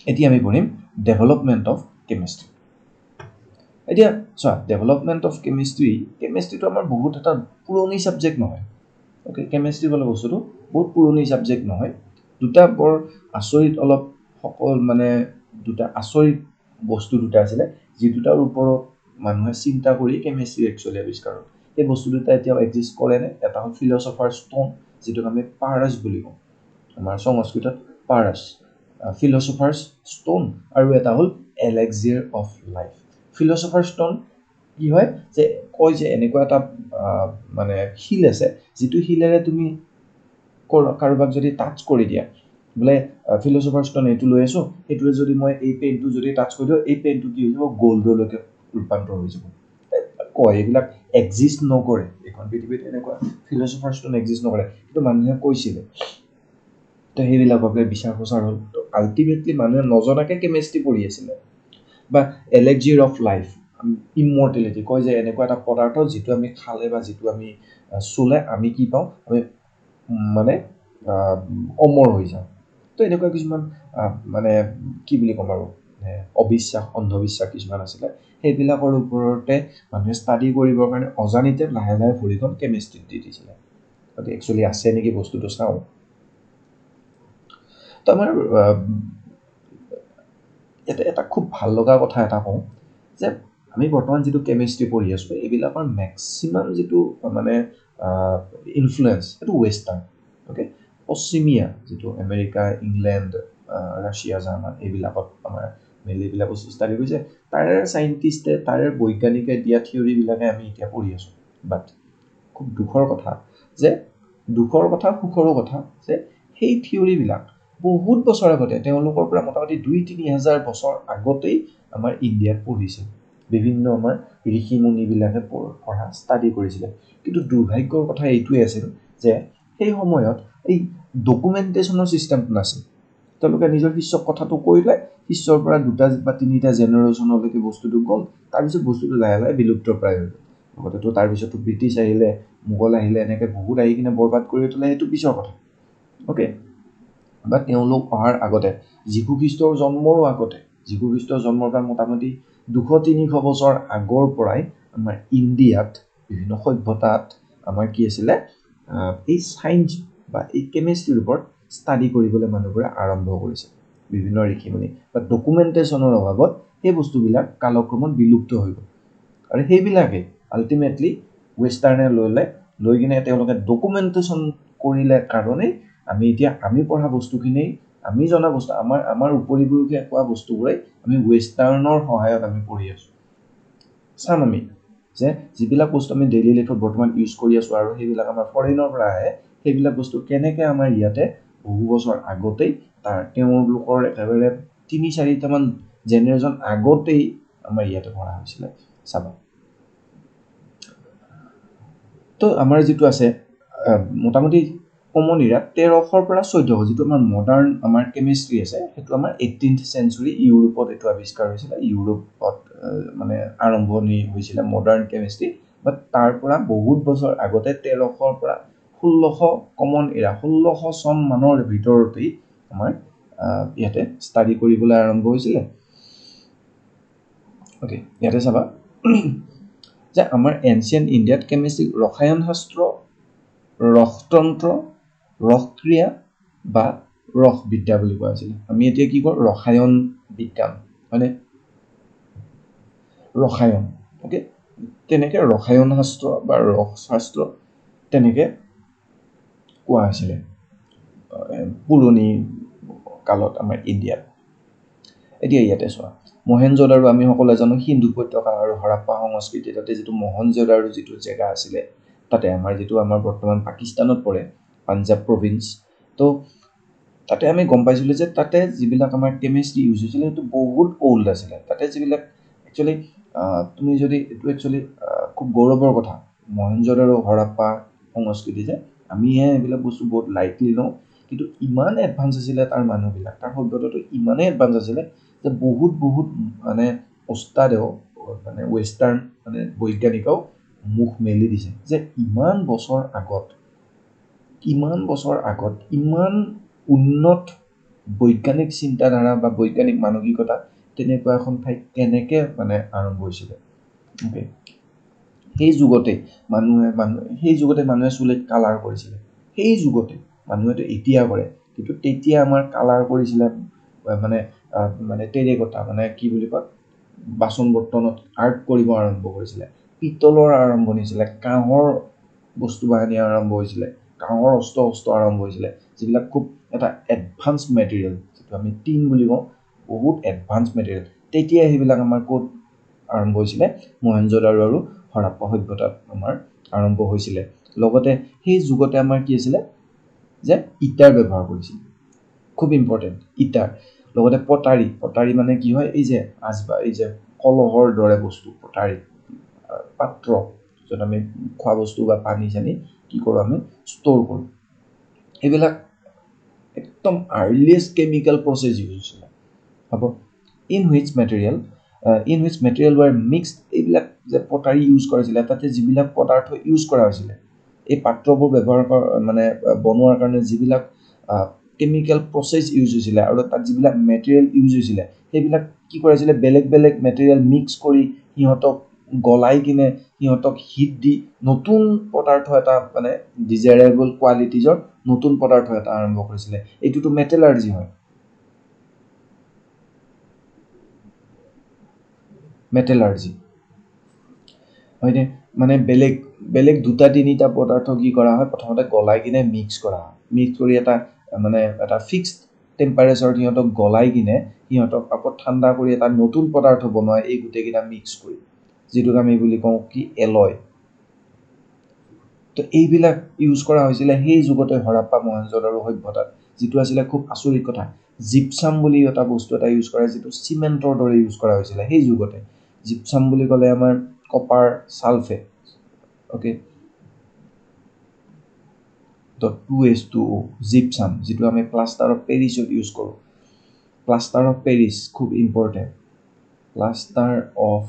এতিয়া আমি পঢ়িম ডেভেলপমেণ্ট অফ কেমিষ্ট্ৰি এতিয়া চোৱা ডেভেলপমেণ্ট অফ কেমেষ্ট্ৰিটো আমাৰ বহুত এটা পুৰণি ছাবজেক্ট নহয় অ'কে কেমেষ্ট্ৰি বোলা বস্তুটো বহুত পুৰণি ছাবজেক্ট নহয় দুটা বৰ আচৰিত অলপ মানে দুটা আচৰিত বস্তু দুটা আছিলে যি দুটাৰ ওপৰত মানুহে চিন্তা কৰি কেমেষ্ট্ৰি একচুৱেলি আৱিষ্কাৰ হ'ল সেই বস্তু দুটা এতিয়াও এক্সিষ্ট কৰে নে এটা হ'ল ফিলচফাৰ ষ্ট'ন যিটোক আমি পাৰাছ বুলি কওঁ আমাৰ সংস্কৃতত পাৰাছ ফিলচফাৰ ষ্ট'ন আৰু এটা হ'ল এলেক্সিয়াৰ অফ লাইফ ফিলচফাৰ ষ্ট'ন কি হয় যে কয় যে এনেকুৱা এটা মানে শিল আছে যিটো শিলেৰে তুমি কাৰোবাক যদি টাচ কৰি দিয়া বোলে ফিলচফাৰ ষ্ট'ন এইটো লৈ আছোঁ সেইটোৱে যদি মই এই পেনটো যদি টাচ কৰি দিওঁ এই পেনটো কি হৈ যাব গ'ল্ডলৈকে ৰূপান্তৰ হৈ যাব কয় এইবিলাক এক্সিষ্ট নকৰে এইখন পৃথিৱীত এনেকুৱা ফিলচফাৰ ষ্ট'ন এক্সিষ্ট নকৰে কিন্তু মানুহে কৈছিলে তো সেইবিলাকক বিচাৰ খোচাৰ হ'ল তো আল্টিমেটলি মানুহে নজনাকৈ কেমেষ্ট্ৰি পঢ়ি আছিলে বা এলেক্সিয়াৰ অফ লাইফ ইমৰ্টেলিটি কয় যে এনেকুৱা এটা পদাৰ্থ যিটো আমি খালে বা যিটো আমি চুলে আমি কি পাওঁ আমি মানে অমৰ হৈ যাওঁ তো এনেকুৱা কিছুমান মানে কি বুলি ক'ম আৰু অবিশ্বাস অন্ধবিশ্বাস কিছুমান আছিলে সেইবিলাকৰ ওপৰতে মানুহে ষ্টাডি কৰিবৰ কাৰণে অজানিতে লাহে লাহে ভৰিখন কেমেষ্ট্ৰিত দি দিছিলে গতিকে একচুৱেলি আছে নেকি বস্তুটো চাওঁ তো আমাৰ এটা খুব ভাল লগা কথা এটা কওঁ যে আমি বৰ্তমান যিটো কেমেষ্ট্ৰি পঢ়ি আছোঁ এইবিলাকৰ মেক্সিমাম যিটো মানে ইনফ্লুৱেঞ্চ সেইটো ৱেষ্টাৰ্ণ অ'কে পশ্চিমীয়া যিটো আমেৰিকা ইংলেণ্ড ৰাছিয়া জাৰ্মান এইবিলাকত আমাৰ মেইনলি এইবিলাক বস্তু ষ্টাডি কৰিছে তাৰে চাইণ্টিষ্টে তাৰে বৈজ্ঞানিকে দিয়া থিয়ৰিবিলাকে আমি এতিয়া পঢ়ি আছোঁ বাট খুব দুখৰ কথা সুখৰো কথা যে সেই থিয়ৰিবিলাক বহুত বছৰ আগতে তেওঁলোকৰ পৰা মোটামুটি 2-3 হাজাৰ বছৰ আগতেই আমাৰ ইণ্ডিয়াত পঢ়িছিল বিভিন্ন আমাৰ ঋষি মুনিবিলাকে পঢ়া ষ্টাডি কৰিছিলে কিন্তু দুৰ্ভাগ্যৰ কথা এইটোৱে আছিল যে সেই সময়ত এই ডকুমেণ্টেশ্যনৰ ছিষ্টেমটো নাছিল তেওঁলোকে নিজৰ শিষ্যক কথাটো কৰিলে শিষ্যৰ পৰা 2 বা 3টা জেনেৰেশ্যনলৈকে বস্তুটো গ'ল তাৰপিছত বস্তুটো লাহে লাহে বিলুপ্ত প্ৰায় হৈ গ'ল লগতেতো তাৰপিছতো ব্ৰিটিছ আহিলে মোগল আহিলে এনেকৈ বহুত আহি কিনে বৰবাদ কৰি থ'লে সেইটো পিছৰ কথা অ'কে বা তেওঁলোক অহাৰ আগতে যীশু খ্ৰীষ্টৰ জন্মৰো আগতে যীশু খ্ৰীষ্টৰ জন্মৰ পৰা মোটামুটি 200-300 বছৰ আগৰ পৰাই আমাৰ ইণ্ডিয়াত বিভিন্ন সভ্যতাত আমাৰ কি আছিলে এই চায়েন্স বা এই কেমেষ্ট্ৰিৰ ওপৰত ষ্টাডি কৰিবলৈ মানুহবোৰে আৰম্ভ কৰিছে বিভিন্ন ঋষিমুনি বা ডকুমেণ্টেশ্যনৰ অভাৱত সেই বস্তুবিলাক কালক্ৰমত বিলুপ্ত হৈ গ'ল আৰু সেইবিলাকে আল্টিমেটলি ৱেষ্টাৰ্ণে লৈ কিনে তেওঁলোকে ডকুমেণ্টেশ্যন কৰিলে কাৰণেই আমি এতিয়া আমি পঢ়া বস্তুখিনি আমি জনা বস্তু আমাৰ উপৰিগুৰুকে কোৱা বস্তুবোৰে আমি ৱেষ্টাৰ্ণৰ সহায়ত আমি পঢ়ি আছোঁ চাম আমি যে যিবিলাক বস্তু আমি ডেইলি লাইফত বৰ্তমান ইউজ কৰি আছোঁ আৰু সেইবিলাক আমাৰ ফৰেইনৰ পৰা আহে সেইবিলাক বস্তু কেনেকৈ আমাৰ ইয়াতে বহু বছৰ আগতেই তেওঁলোকৰ একেবাৰে 3-4টামান জেনেৰেশ্যন আগতেই আমাৰ ইয়াতে পঢ়া হৈছিলে চাবা তো আমাৰ যিটো আছে মোটামুটি কমন ইৰা 1300 পৰা 1400 যিটো আমাৰ মডাৰ্ণ আমাৰ কেমেষ্ট্ৰি আছে সেইটো আমাৰ 18th চেঞ্চুৰী ইউৰোপত এইটো আৱিষ্কাৰ হৈছিলে ইউৰোপত মানে আৰম্ভণি হৈছিলে মডাৰ্ণ কেমেষ্ট্ৰি বাট তাৰ পৰা বহুত বছৰ আগতে 1300 পৰা 1600 কমন ইৰা 1600 চন মানৰ ভিতৰতেই আমাৰ ইয়াতে ষ্টাডি কৰিবলৈ আৰম্ভ হৈছিলে অ'কে ইয়াতে চাবা যে আমাৰ এনচিয়েণ্ট ইণ্ডিয়াত কেমেষ্ট্ৰি ৰসায়ন শাস্ত্ৰ ৰসতন্ত্ৰ ৰসক্ৰিয়া বা ৰসবিদ্যা বুলি কোৱা হৈছিলে আমি এতিয়া কি কওঁ ৰসায়ন বিজ্ঞান মানে ৰসায়ন অ'কে তেনেকৈ ৰসায়ন শাস্ত্ৰ বা ৰস শাস্ত্ৰ তেনেকৈ কোৱা হৈছিলে পুৰণি কালত আমাৰ ইণ্ডিয়াত এতিয়া ইয়াতে চোৱা মহেঞ্জোদাৰো আমি সকলোৱে জানো সিন্ধু উপত্যকা আৰু হৰপ্পা সংস্কৃতি তাতে যিটো মহেঞ্জোদাৰো যিটো জেগা আছিলে তাতে আমাৰ যিটো আমাৰ বৰ্তমান পাকিস্তানত পৰে পাঞ্জাৱ প্ৰভিন্স তো তাতে আমি গম পাইছিলোঁ যে তাতে যিবিলাক আমাৰ কেমেষ্ট্ৰি ইউজ হৈছিলে সেইটো বহুত অল্ড আছিলে তাতে যিবিলাক একচুৱেলি তুমি যদি এইটো একচুৱেলি খুব গৌৰৱৰ কথা মহেঞ্জোদাৰো হৰপ্পা সংস্কৃতি যে আমিহে এইবিলাক বস্তু বহুত লাইটলি লওঁ কিন্তু ইমান এডভান্স আছিলে তাৰ মানুহবিলাক তাৰ সভ্যতাটো ইমানেই এডভান্স আছিলে যে বহুত মানে ওস্তাদেও মানে ৱেষ্টাৰ্ণ মানে বৈজ্ঞানিকেও মুখ মেলি দিছে যে ইমান বছৰ আগত ইমান উন্নত বৈজ্ঞানিক চিন্তাধাৰা বা বৈজ্ঞানিক মানসিকতা তেনেকুৱা এখন ঠাইত কেনেকৈ মানে আৰম্ভ হৈছিলে অ'কে, সেই যুগতে মানুহে চুলিত কালাৰ কৰিছিলে। সেই যুগতে মানুহেতো এতিয়া কৰে, কিন্তু তেতিয়া আমাৰ কালাৰ কৰিছিলে মানে টেৰেকটা, মানে কি বুলি কয়, বাচন বৰ্তনত আৰ্ট কৰিব আৰম্ভ কৰিছিলে। পিতলৰ আৰম্ভণি হৈছিলে, কাঁহৰ বস্তু বাহিনী আৰম্ভ হৈছিলে, কাঁহৰ অস্ত্ৰ আৰম্ভ হৈছিলে, যিবিলাক খুব এটা এডভান্স মেটেৰিয়েল, যিটো আমি টিন বুলি কওঁ, বহুত এডভান্স মেটেৰিয়েল। তেতিয়া সেইবিলাক আমাৰ ক'ত আৰম্ভ হৈছিলে? মহেঞ্জোদাৰো আৰু হৰপ্পা সভ্যতাত আমাৰ আৰম্ভ হৈছিলে। লগতে সেই যুগতে আমাৰ কি আছিলে যে ইটাৰ ব্যৱহাৰ কৰিছিল, খুব ইম্পৰ্টেণ্ট, ইটাৰ। লগতে পটাৰী মানে কি হয়, এই যে কলহৰ দৰে বস্তু, পটাৰী পাত্ৰ, য'ত আমি খোৱা বস্তু বা পানী চানী কি কৰোঁ, আমি ষ্ট'ৰ কৰোঁ। এইবিলাক একদম আৰ্লিয়েষ্ট কেমিকেল প্ৰচেছ ইউজ হৈছিলে। হ'ব, in which material war mixed, এইবিলাক যে পটাৰী ইউজ কৰিছিলে, তাতে যিবিলাক পদাৰ্থ ইউজ কৰা হৈছিলে, এই পাত্ৰবোৰ ব্যৱহাৰ বনোৱাৰ কাৰণে যিবিলাক কেমিকেল প্ৰচেছ ইউজ হৈছিলে, আৰু তাত যিবিলাক মেটেৰিয়েল ইউজ হৈছিলে, সেইবিলাক কি কৰিছিলে, বেলেগ বেলেগ মেটেৰিয়েল মিক্স কৰি সিহঁতক গলাই কিনে সিহঁতক হিট দি নতুন পদাৰ্থ এটা, মানে ডিজায়াৰেবল কোৱালিটিজৰ নতুন পদাৰ্থ এটা আৰম্ভ কৰিছিলে। এইটোতো মেটেলাৰ্জি হয়, মেটেলাৰ্জি হয়নে? মানে বেলেগ দুটা তিনিটা পদাৰ্থ কি কৰা হয়, প্ৰথমতে গলাই কিনে মিক্স কৰা হয়, মিক্স কৰি এটা ফিক্সড টেম্পাৰেচাৰত সিহঁতক গলাই কিনে সিহঁতক আকৌ ঠাণ্ডা কৰি এটা নতুন পদাৰ্থ বনোৱা, এই গোটেইকেইটা মিক্স কৰি, যিটোক আমি বুলি কওঁ কি, এলয়। তো এইবিলাক ইউজ কৰা হৈছিলে সেই যুগতে হৰপ্পা মহেঞ্জোদাৰো সভ্যতাত, যিটো আছিলে খুব আচৰিত কথা। জিপচাম বুলি এটা বস্তু এটা ইউজ কৰে, যিটো চিমেণ্টৰ দৰে ইউজ কৰা হৈছিলে সেই যুগতে। জিপচাম বুলি ক'লে আমাৰ কপাৰ ছালফেট, অ'কে, তো 2H2O, জিপচাম, যিটো আমি প্লাষ্টাৰ অফ পেৰিছত ইউজ কৰোঁ। প্লাষ্টাৰ অফ পেৰিছ খুব ইম্পৰ্টেণ্ট, প্লাষ্টাৰ অফ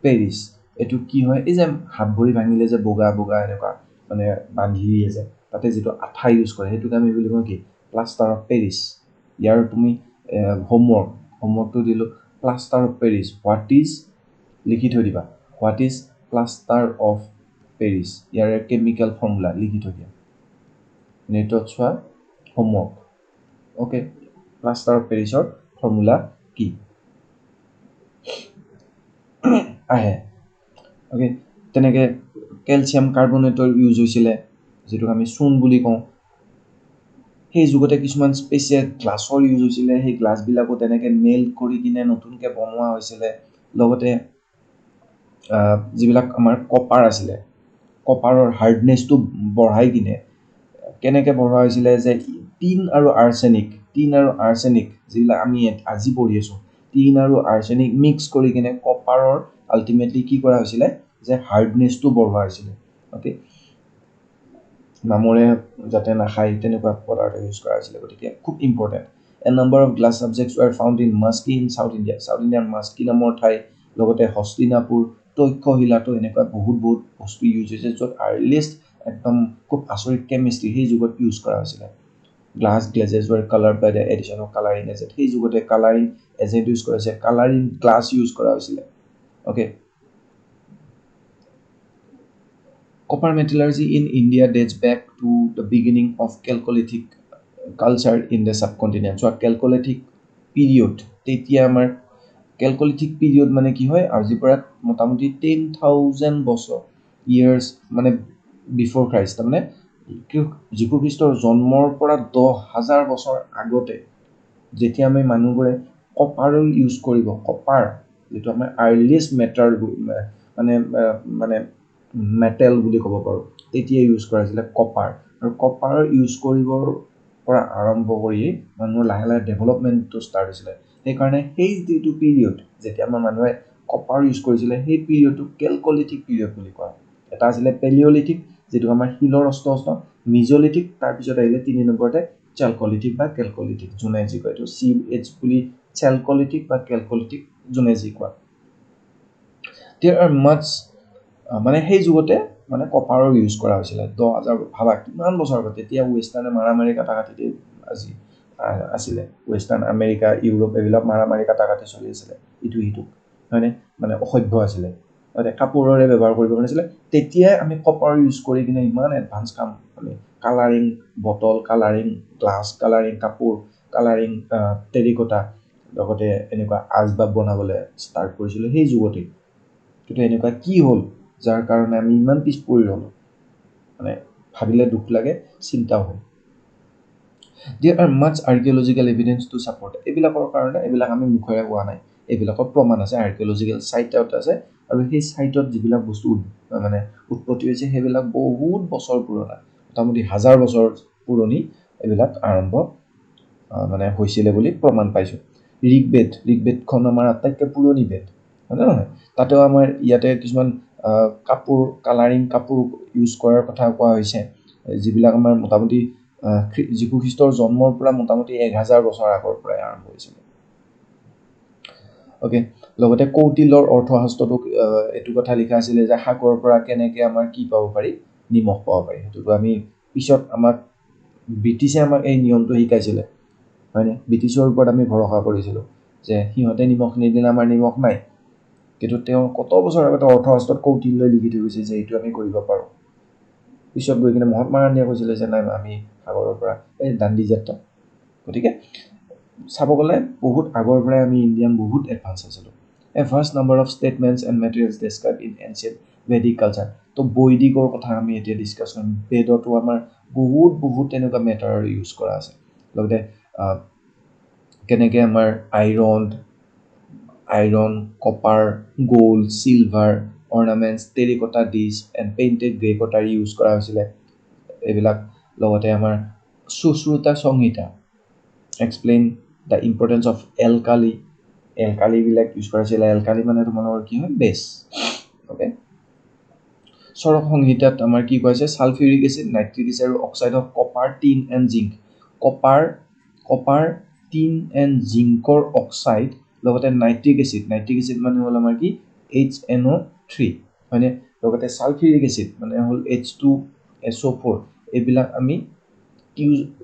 পেৰিছ। এইটো কি হয়, এই যে হাত ভৰি ভাঙিলে যে বগা এনেকুৱা মানে বান্ধি দিয়ে যে, তাতে যিটো আঠা ইউজ কৰে, সেইটোকে আমি বুলি কওঁ কি, প্লাষ্টাৰ অফ পেৰিছ। ইয়াৰ তুমি হোমৱৰ্কটো দিলোঁ, plaster of Paris what is, লিখি থৈ দিবা, what is plaster of Paris, ইয়াৰে কেমিকেল ফৰ্মুলা লিখি থৈ দিয়া, নেটত চোৱা, হোমৱৰ্ক। অ'কে, প্লাষ্টাৰ অফ পেৰিছৰ ফৰ্মুলা কি আহে। অ'কে, তেনেকৈ কেলছিয়াম কাৰ্বনেটৰ ইউজ হৈছিলে, যিটোক আমি চূণ বুলি কওঁ। সেই যুগতে কিছুমান স্পেচিয়েল গ্লাছৰ ইউজ হৈছিলে, সেই গ্লাছবিলাকো তেনেকৈ মেল্ট কৰি কিনে নতুনকৈ বনোৱা হৈছিলে। লগতে যিবিলাক আমাৰ কপাৰ আছিলে, কপাৰৰ হাৰ্ডনেছটো বঢ়াই কিনে কেনেকৈ বঢ়োৱা হৈছিলে, যে টিন আৰু আৰ্ছেনিক যিবিলাক আমি আজি পঢ়ি আছোঁ, টিন আৰু আৰ্ছেনিক মিক্স কৰি কিনে কপাৰৰ আল্টিমেটলি কি কৰা হৈছিলে, যে হাৰ্ডনেছটো বঢ়োৱা হৈছিলে। অ'কে, মামৰে যাতে নাখায় তেনেকুৱা পদাৰ্থ ইউজ কৰা হৈছিলে। গতিকে খুব important. A number of glass subjects war found in মাস্কি in south ইণ্ডিয়াৰ মাস্কি নামৰ ঠাই, লগতে হস্তিনাপুৰ, তক্ষশিলাতো এনেকুৱা বহুত বস্তু ইউজ হৈছে, য'ত আৰ্লিয়েষ্ট একদম খুব আচৰিত কেমিষ্ট্ৰি সেই যুগত ইউজ কৰা হৈছিলে। Glasses were coloured by the addition of colouring agent, সেই যুগতে কালাৰিং এজেণ্ট ইউজ কৰা হৈছে, কালাৰিং গ্লাছ ইউজ কৰা হৈছিলে। Okay, copper metallurgy in India dates back to the beginning of Chalcolithic culture in the subcontinent. So Chalcolithic period, তেতিয়া আমাৰ Chalcolithic period মানে কি হয়, আজিৰ পৰা মোটামুটি 10,000 বছৰ ইয়াৰ্ছ মানে বিফৰ খ্ৰাইষ্ট, তাৰমানে যীশু খ্ৰীষ্টৰ জন্মৰ পৰা 10,000 বছৰ আগতে যেতিয়া আমি মানুহবোৰে কপাৰৰ ইউজ কৰিব, কপাৰ যিটো আমাৰ আৰ্লিয়েষ্ট মেটেল বুলি ক'ব পাৰোঁ, তেতিয়া ইউজ কৰা হৈছিলে কপাৰ। আৰু কপাৰ ইউজ কৰিবৰ পৰা আৰম্ভ কৰি মানুহৰ লাহে লাহে ডেভেলপমেণ্টটো ষ্টাৰ্ট হৈছিলে। সেইকাৰণে সেই যিটো পিৰিয়ড যেতিয়া আমাৰ মানুহে কপাৰ ইউজ কৰিছিলে, সেই পিৰিয়ডটো কেলকলিথিক পিৰিয়ড বুলি কোৱা হয়। এটা আছিলে পেলিঅলিথিক, যিটো আমাৰ শিলৰ অস্ত্ৰ, মিজলিথিক, তাৰপিছত আহিলে 3 নম্বৰতে চেলকলিথিক বা কেলকলিথিক, যোনে যি কয়, এইটো CH বুলি, চেলকলিথিক বা কেলকলিথিক, যোনে যি কয়। There are much মানে সেই যুগতে মানে কপাৰৰ ইউজ কৰা হৈছিলে 10,000, ভাবা কিমান বছৰ আগত। তেতিয়া ৱেষ্টাৰ্ণে মাৰামাৰি কাটাকাটিতে আছিলে, ৱেষ্টাৰ্ণ আমেৰিকা, ইউৰোপ, এইবিলাক মাৰামাৰি কাটাকাটি চলি আছিলে ইটো সিটো। হয়নে মানে অসভ্য আছিলে কাপোৰৰে ব্যৱহাৰ কৰিব পাৰিছিলে তেতিয়াই আমি কপাৰ ইউজ কৰি কিনে ইমান এডভান্স কাম আমি colouring bottle colouring glass colouring কাপোৰ কালাৰিং টেৰিকটা লগতে এনেকুৱা আচবাব বনাবলৈ ষ্টাৰ্ট কৰিছিলোঁ সেই যুগতেই কিন্তু এনেকুৱা কি হ'ল যাৰ কাৰণে আমি ইমান পিছ পৰি ৰ'লোঁ মানে ভাবিলে দুখ লাগে চিন্তাও হয় There are much archaeological evidence to support এইবিলাকৰ কাৰণে এইবিলাক আমি মুখেৰে কোৱা নাই এইবিলাকৰ প্ৰমাণ আছে আৰ্কিঅলজিকেল সাইটত আছে আৰু সেই সাইটত যিবিলাক বস্তু মানে উৎপত্তি হৈছে সেইবিলাক বহুত বছৰ পুৰণা মোটামুটি হাজাৰ বছৰ পুৰণি এইবিলাক আৰম্ভ মানে হৈছিলে বুলি প্ৰমাণ পাইছোঁ ঋগবেদখন আমাৰ আটাইতকৈ পুৰণি বেদ হয়নে নহয় তাতেও আমাৰ ইয়াতে কিছুমান কাপোৰ কালাৰিং কাপোৰ ইউজ কৰাৰ কথা কোৱা হৈছে যিবিলাক আমাৰ মোটামুটি যীশু খ্ৰীষ্টৰ জন্মৰ পৰা মোটামুটি 1000 বছৰ আগৰ পৰাই আৰম্ভ হৈছিল ওকে লগতে কৌটিলৰ অৰ্থশাস্ত্ৰটো এইটো কথা লিখা আছিলে যে সাগৰৰ পৰা কেনেকৈ আমাৰ কি পাব পাৰি নিমখ পাব পাৰি সেইটো আমি পিছত আমাক ব্ৰিটিছে আমাক এই নিয়মটো শিকাইছিলে হয়নে ব্ৰিটিছৰ ওপৰত আমি ভৰসা কৰিছিলোঁ যে সিহঁতে নিমখ নিদিলে আমাৰ নিমখ নাই কিন্তু তেওঁ কত বছৰ আগতে অৰ্থশাস্ত্ৰত কৌটিল্যই লিখি থৈ গৈছে যে এইটো আমি কৰিব পাৰোঁ পিছত গৈ কিনে মহাত্মা গান্ধীয়ে কৈছিলে যে নাই আমি সাগৰৰ পৰা এই দাণ্ডি যাত্ৰা গতিকে চাব গ'লে বহুত আগৰ পৰাই আমি ইণ্ডিয়ান বহুত এডভান্স আছিলোঁ a vast number of statements and materials describe in ancient Vedic culture তো বৈদিকৰ কথা আমি এতিয়া ডিছকাছ কৰিম বেদতো আমাৰ বহুত তেনেকুৱা মেটাৰ ইউজ কৰা আছে লগতে কেনেকৈ আমাৰ iron copper gold silver ornaments terracotta dish and painted grey কটাৰ ইউজ কৰা হৈছিলে এইবিলাক লগতে আমাৰ Sushruta Samhita explain the importance of এলকালিবিলাক ইউজ কৰা হৈছিলে এলকালি মানে তোমালোকৰ কি হয় বেছ অ'কে চৰক সংহিতাত আমাৰ কি কোৱা হৈছে ছালফিউৰিক এচিড নাইট্ৰিক এচিড আৰু oxide of copper tin and zinc copper tin and জিংকৰ অক্সাইড লগতে নাইট্ৰিক এচিড মানে হ'ল আমাৰ কি HNO3 হয়নে লগতে ছালফিউৰিক এচিড মানে হ'ল H2SO4 এইবিলাক আমি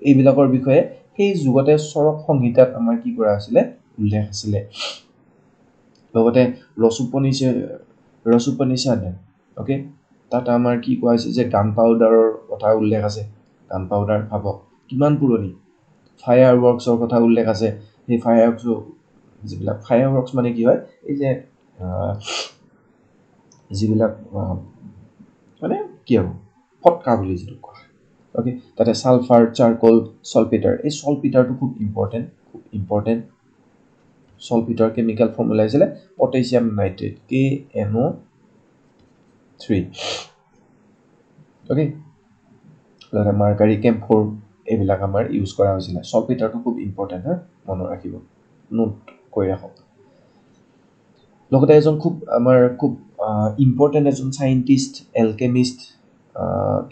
এইবিলাকৰ বিষয়ে সেই যুগতে চৰক সংহিতাত আমাৰ কি কৰা হৈছিলে উল্লেখ আছিলে লগতে ৰসোপনিষদ ওকে তাত আমাৰ কি কোৱা হৈছে যে গান পাউডাৰৰ কথা উল্লেখ আছে গান পাউডাৰ ভাবক কিমান পুৰণি ফায়াৰ ৱৰ্কছৰ কথা উল্লেখ আছে সেই যিবিলাক ফায়াৰ ৱৰ্কছ মানে কি হয় এই যে যিবিলাক মানে কি আৰু ফটকা বুলি যিটো কোৱা ওকে তাতে সালফাৰ চাৰকোল সলপিটাৰ এই সলপিটাৰটো খুব ইম্পৰ্টেণ্ট সলপিটাৰ কেমিকেল ফৰ্মুলা হৈছিলে পটাছিয়াম নাইট্ৰেট KNO3 ওকে লগতে মাৰ্কাৰী কেম্ফৰ এইবিলাক আমাৰ ইউজ কৰা হৈছিলে সলপিটাৰটো খুব ইম্পৰ্টেণ্ট মনত ৰাখিব নোট কৰি ৰাখক লগতে এজন খুব ইম্পৰ্টেণ্ট এজন চাইণ্টিষ্ট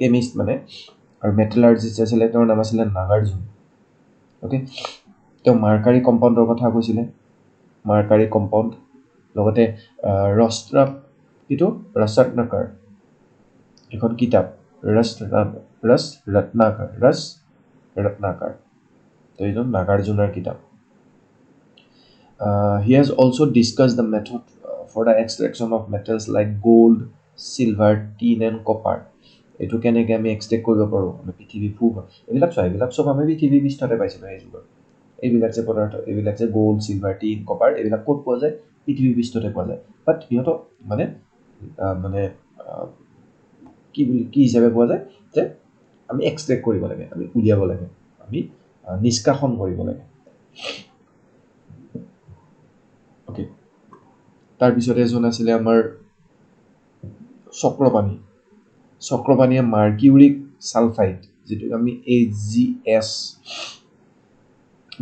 কেমিষ্ট মানে আৰু মেটেলাৰ্জিষ্ট আছিলে তেওঁৰ নাম আছিলে নাগাৰ্জুন ওকে তেওঁ মাৰ্কাৰী কম্পাউণ্ডৰ কথা কৈছিলে মাৰ্কাৰী কম্পাউণ্ড লগতে ৰত্নাকাৰ এখন কিতাপ ৰত্নাকাৰ তো এইজন নাগাৰ্জুনৰ কিতাপ he has also discussed the method for the extraction of metals like gold, silver, tin and copper এইটো কেনেকৈ আমি এক্সট্ৰেক্ট কৰিব পাৰোঁ আমি পৃথিৱী এইবিলাক চব আমি পৃথিৱীৰ পৃষ্ঠতে পাইছিলোঁ এই যুগত এইবিলাক যে পদাৰ্থ এইবিলাক যে গ'ল্ড চিলভাৰ টিন কপাৰ এইবিলাক ক'ত পোৱা যায় পৃথিৱীৰ পৃষ্ঠতে পোৱা যায় বাট সিহঁতক মানে কি হিচাপে পোৱা যায় যে আমি এক্সট্ৰেক্ট কৰিব লাগে আমি উলিয়াব লাগে আমি নিষ্কাশন কৰিব লাগে অ'কে তাৰপিছতে এজন আছিলে আমাৰ চক্ৰপাণীয়ে মাৰ্কিউৰিক ছালফাইড যিটো আমি AgS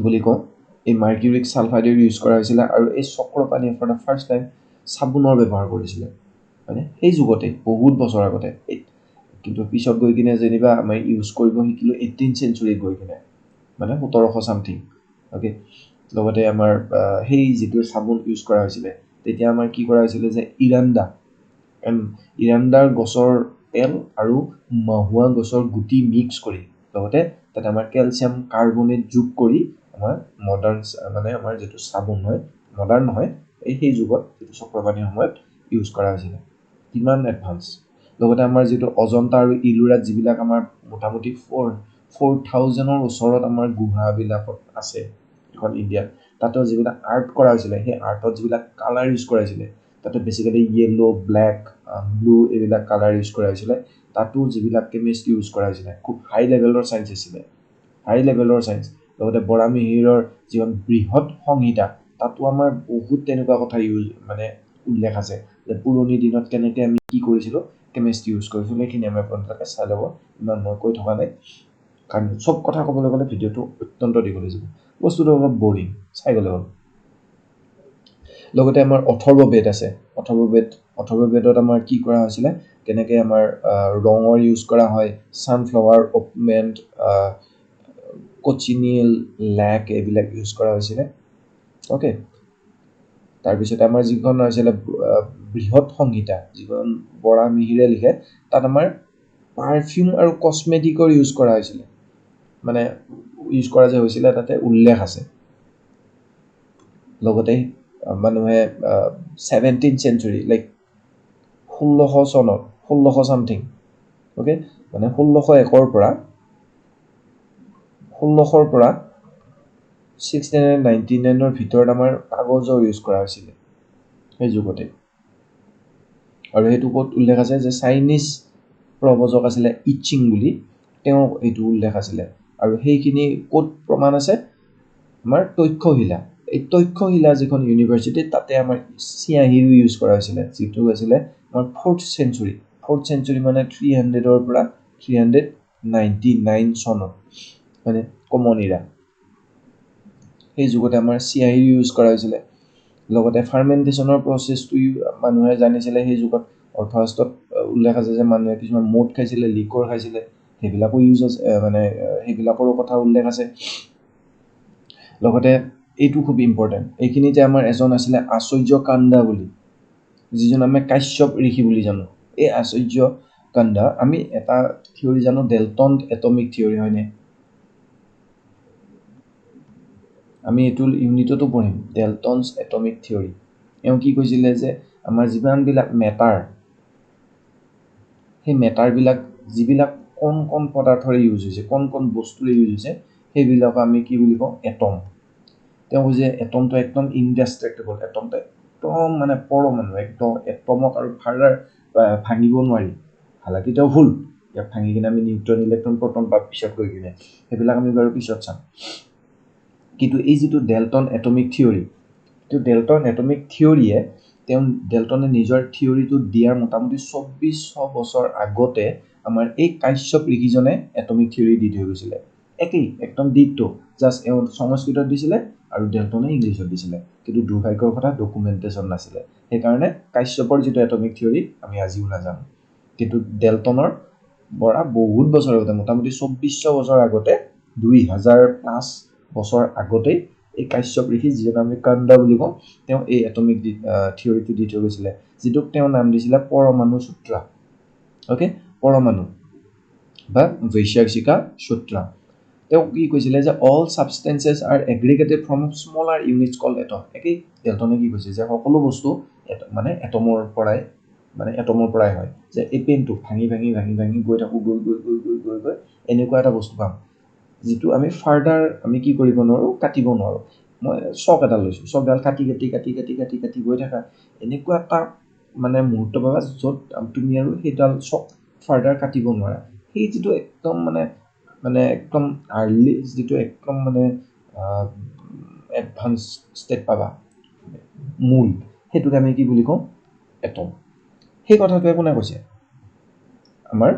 বুলি কওঁ এই মাৰ্কিউৰিক ছালফাইডৰ ইউজ কৰা হৈছিলে আৰু এই চক্ৰপাণীয়ে ফৰ দ্য ফাৰ্ষ্ট টাইম চাবোনৰ ব্যৱহাৰ কৰিছিলে মানে সেই যুগতে বহুত বছৰ আগতে কিন্তু পিছত গৈ কিনে যেনিবা আমি ইউজ কৰিব শিকিলোঁ 18th centuryত গৈ কিনে মানে 1700 চামথিং অ'কে লগতে আমাৰ সেই যিটো চাবোন ইউজ কৰা হৈছিলে তেতিয়া আমাৰ কি কৰা হৈছিলে যে ইৰাণ্ডাৰ গছৰ তেল আৰু মাহুৱা গছৰ গুটি মিক্স কৰি লগতে তাতে আমাৰ কেলছিয়াম কাৰ্বনেট যোগ কৰি আমাৰ মডাৰ্ণ মানে আমাৰ যিটো চাবোন হয় মডাৰ্ণ নহয় সেই যুগত যিটো চক্ৰপাণিৰ সময়ত ইউজ কৰা হৈছিলে কিমান এডভান্স লগতে আমাৰ যিটো অজন্তা আৰু ইলোৰাত যিবিলাক আমাৰ মোটামুটি 4000ৰ ওচৰত আমাৰ গুহাবিলাকত আছে এখন ইণ্ডিয়াত তাতেও যিবিলাক আৰ্ট কৰা হৈছিলে সেই আৰ্টত যিবিলাক কালাৰ ইউজ কৰা হৈছিলে তাতে বেছিকেলি য়েলো ব্লেক ব্লু এইবিলাক কালাৰ ইউজ কৰা হৈছিলে তাতো যিবিলাক কেমিষ্ট্ৰি ইউজ কৰা হৈছিলে খুব হাই লেভেলৰ চায়েন্স আছিলে হাই লেভেলৰ চায়েন্স লগতে বৰা মিহিৰৰ যিখন বৃহৎ সংহিতা তাতো আমাৰ বহুত তেনেকুৱা কথা ইউজ মানে উল্লেখ আছে যে পুৰণি দিনত কেনেকৈ আমি কি কৰিছিলোঁ কেমিষ্ট্ৰি ইউজ কৰিছিলোঁ সেইখিনি আমি আপোনালোকে চাই ল'ব ইমান মই কৈ থকা নাই কাৰণ চব কথা ক'বলৈ গ'লে ভিডিঅ'টো অত্যন্ত দীঘল হৈ যাব বস্তুটো অলপ বৰিং চাই গ'লে হ'ল লগতে আমাৰ অথৰ্ব বেদ আছে অথৰ্ব বেদত আমাৰ কি কৰা হৈছিলে কেনেকৈ আমাৰ ৰঙৰ ইউজ কৰা হয় ছানফ্লাৱাৰ অপমেণ্ট কচিনিয়েল লেক এইবিলাক ইউজ কৰা হৈছিলে অ'কে তাৰপিছতে আমাৰ যিখন হৈছিলে বৃহৎ সংহিতা যিখন বৰা মিহিৰে লিখে তাত আমাৰ পাৰফিউম আৰু কছমেটিকৰ ইউজ কৰা হৈছিলে মানে ইউজ কৰা যে হৈছিলে তাতে উল্লেখ আছে লগতে মানুহে 17th century লাইক 1600 চনত 1600 চামথিং অ'কে মানে 1601ৰ পৰা 1699ৰ ভিতৰত আমাৰ কাগজৰ ইউজ কৰা হৈছিলে সেই যুগতে আৰু সেইটো ক'ত উল্লেখ আছে যে চাইনিজ প্ৰবজক আছিলে ইচিং বুলি তেওঁ এইটো উল্লেখ আছিলে আৰু সেইখিনি ক'ত প্ৰমাণ আছে আমাৰ তক্ষশিলা এই তক্ষশিলা যিখন ইউনিভাৰ্চিটি তাতে আমাৰ চিয়াঁহীও ইউজ কৰা হৈছিলে যিটো আছিলে আমাৰ 4th century মানে 300ৰ পৰা 399 চনত মানে কমন ইৰা সেই যুগতে আমাৰ চিয়াঁহী ইউজ কৰা হৈছিলে লগতে ফাৰ্মেণ্টেশ্যনৰ প্ৰচেছটো মানুহে জানিছিলে সেই যুগত অৰ্থশাস্ত্ৰত উল্লেখ আছে যে মানুহে কিছুমান মদ খাইছিলে লিকৰ খাইছিলে সেইবিলাকো ইউজ আছে মানে সেইবিলাকৰো কথা উল্লেখ আছে লগতে এইটো খুব ইম্পৰ্টেণ্ট এইখিনিতে আমাৰ এজন আছিলে আচাৰ্য কাণ্ডা বুলি যিজন আমি কাশ্যপ ঋষি বুলি জানো এই আচাৰ্য কাণ্ডা আমি এটা থিয়ৰী জানো ডেল্টন এটমিক থিয়ৰী হয়নে আমি এইটো ইউনিটতো পঢ়িম ডেল্টনছ এটমিক থিয়ৰী এওঁ কি কৈছিলে যে আমাৰ যিমানবিলাক মেটাৰ সেই মেটাৰবিলাক যিবিলাক কণ পদাৰ্থৰে ইউজ হৈছে কণ বস্তুৰে ইউজ হৈছে সেইবিলাকক আমি কি বুলি কওঁ এটম তেওঁ কৈছে এটমটো একদম ইনডেষ্ট্ৰাক্টেবল এটমটো একদম মানে পৰমাণু একদম এটমক আৰু ফাৰ্দাৰ ভাঙিব নোৱাৰি হালাকি তেওঁ ভুল ইয়াক ভাঙি কিনে আমি নিউট্ৰন ইলেক্ট্ৰন প্ৰটন বা পিছত গৈ কিনে সেইবিলাক আমি বাৰু পিছত চাম কিন্তু এই যিটো ডেল্টন এটমিক থিয়ৰী এইটো ডেল্টন এটমিক থিয়ৰীয়ে তেওঁ ডেল্টনে নিজৰ থিয়ৰীটো দিয়াৰ মোটামুটি 2400 বছৰ আগতে আমাৰ এই কাশ্যপ ঋষিজনে এটমিক থিয়ৰী দি থৈ গৈছিলে একেই একদম ডিটো জাষ্ট এওঁ সংস্কৃতত দিছিলে আৰু ডেল্টনে ইংলিছত দিছিলে কিন্তু দুৰ্ভাগ্যৰ কথা ডকুমেণ্টেশ্যন নাছিলে সেইকাৰণে কাশ্যপৰ যিটো এটমিক থিয়ৰী আমি আজিও নাজানো কিন্তু ডেল্টনৰ পৰা বহুত বছৰ আগতে মোটামুটি 2400 বছৰ আগতে 2000+ বছৰ আগতেই এই কাশ্যপ ঋষি যিজন আমি কাণ্ডা বুলি কওঁ তেওঁ এই এটমিক থিয়ৰীটো দি থৈ গৈছিলে যিটোক তেওঁ নাম দিছিলে পৰমাণু সূত্ৰ অ'কে পৰমাণু বা বৈশাখিকা সূত্ৰ তেওঁ কি কৈছিলে যে all substances are aggregated from smaller units called atom একেই ডেল্টনে কি কৈছে যে সকলো বস্তু মানে এটমৰ পৰাই হয় যে এই পেনটো ভাঙি গৈ থাকোঁ গৈ এনেকুৱা এটা বস্তু পাম যিটো আমি ফাৰ্দাৰ আমি কি কৰিব নোৱাৰোঁ কাটিব নোৱাৰোঁ মই চক এটা লৈছোঁ চকডাল কাটি গৈ থাকা এনেকুৱা এটা মানে মুহূৰ্ত পাবা য'ত তুমি আৰু সেইডাল চক ফাৰ্দাৰ কাটিব নোৱাৰা সেই যিটো একদম মানে একদম আৰ্লি যিটো একদম মানে এডভান্স ষ্টেট পাবা মূল সেইটোক আমি কি বুলি কওঁ এটম সেই কথাটোৱে কোনে কৈছে আমাৰ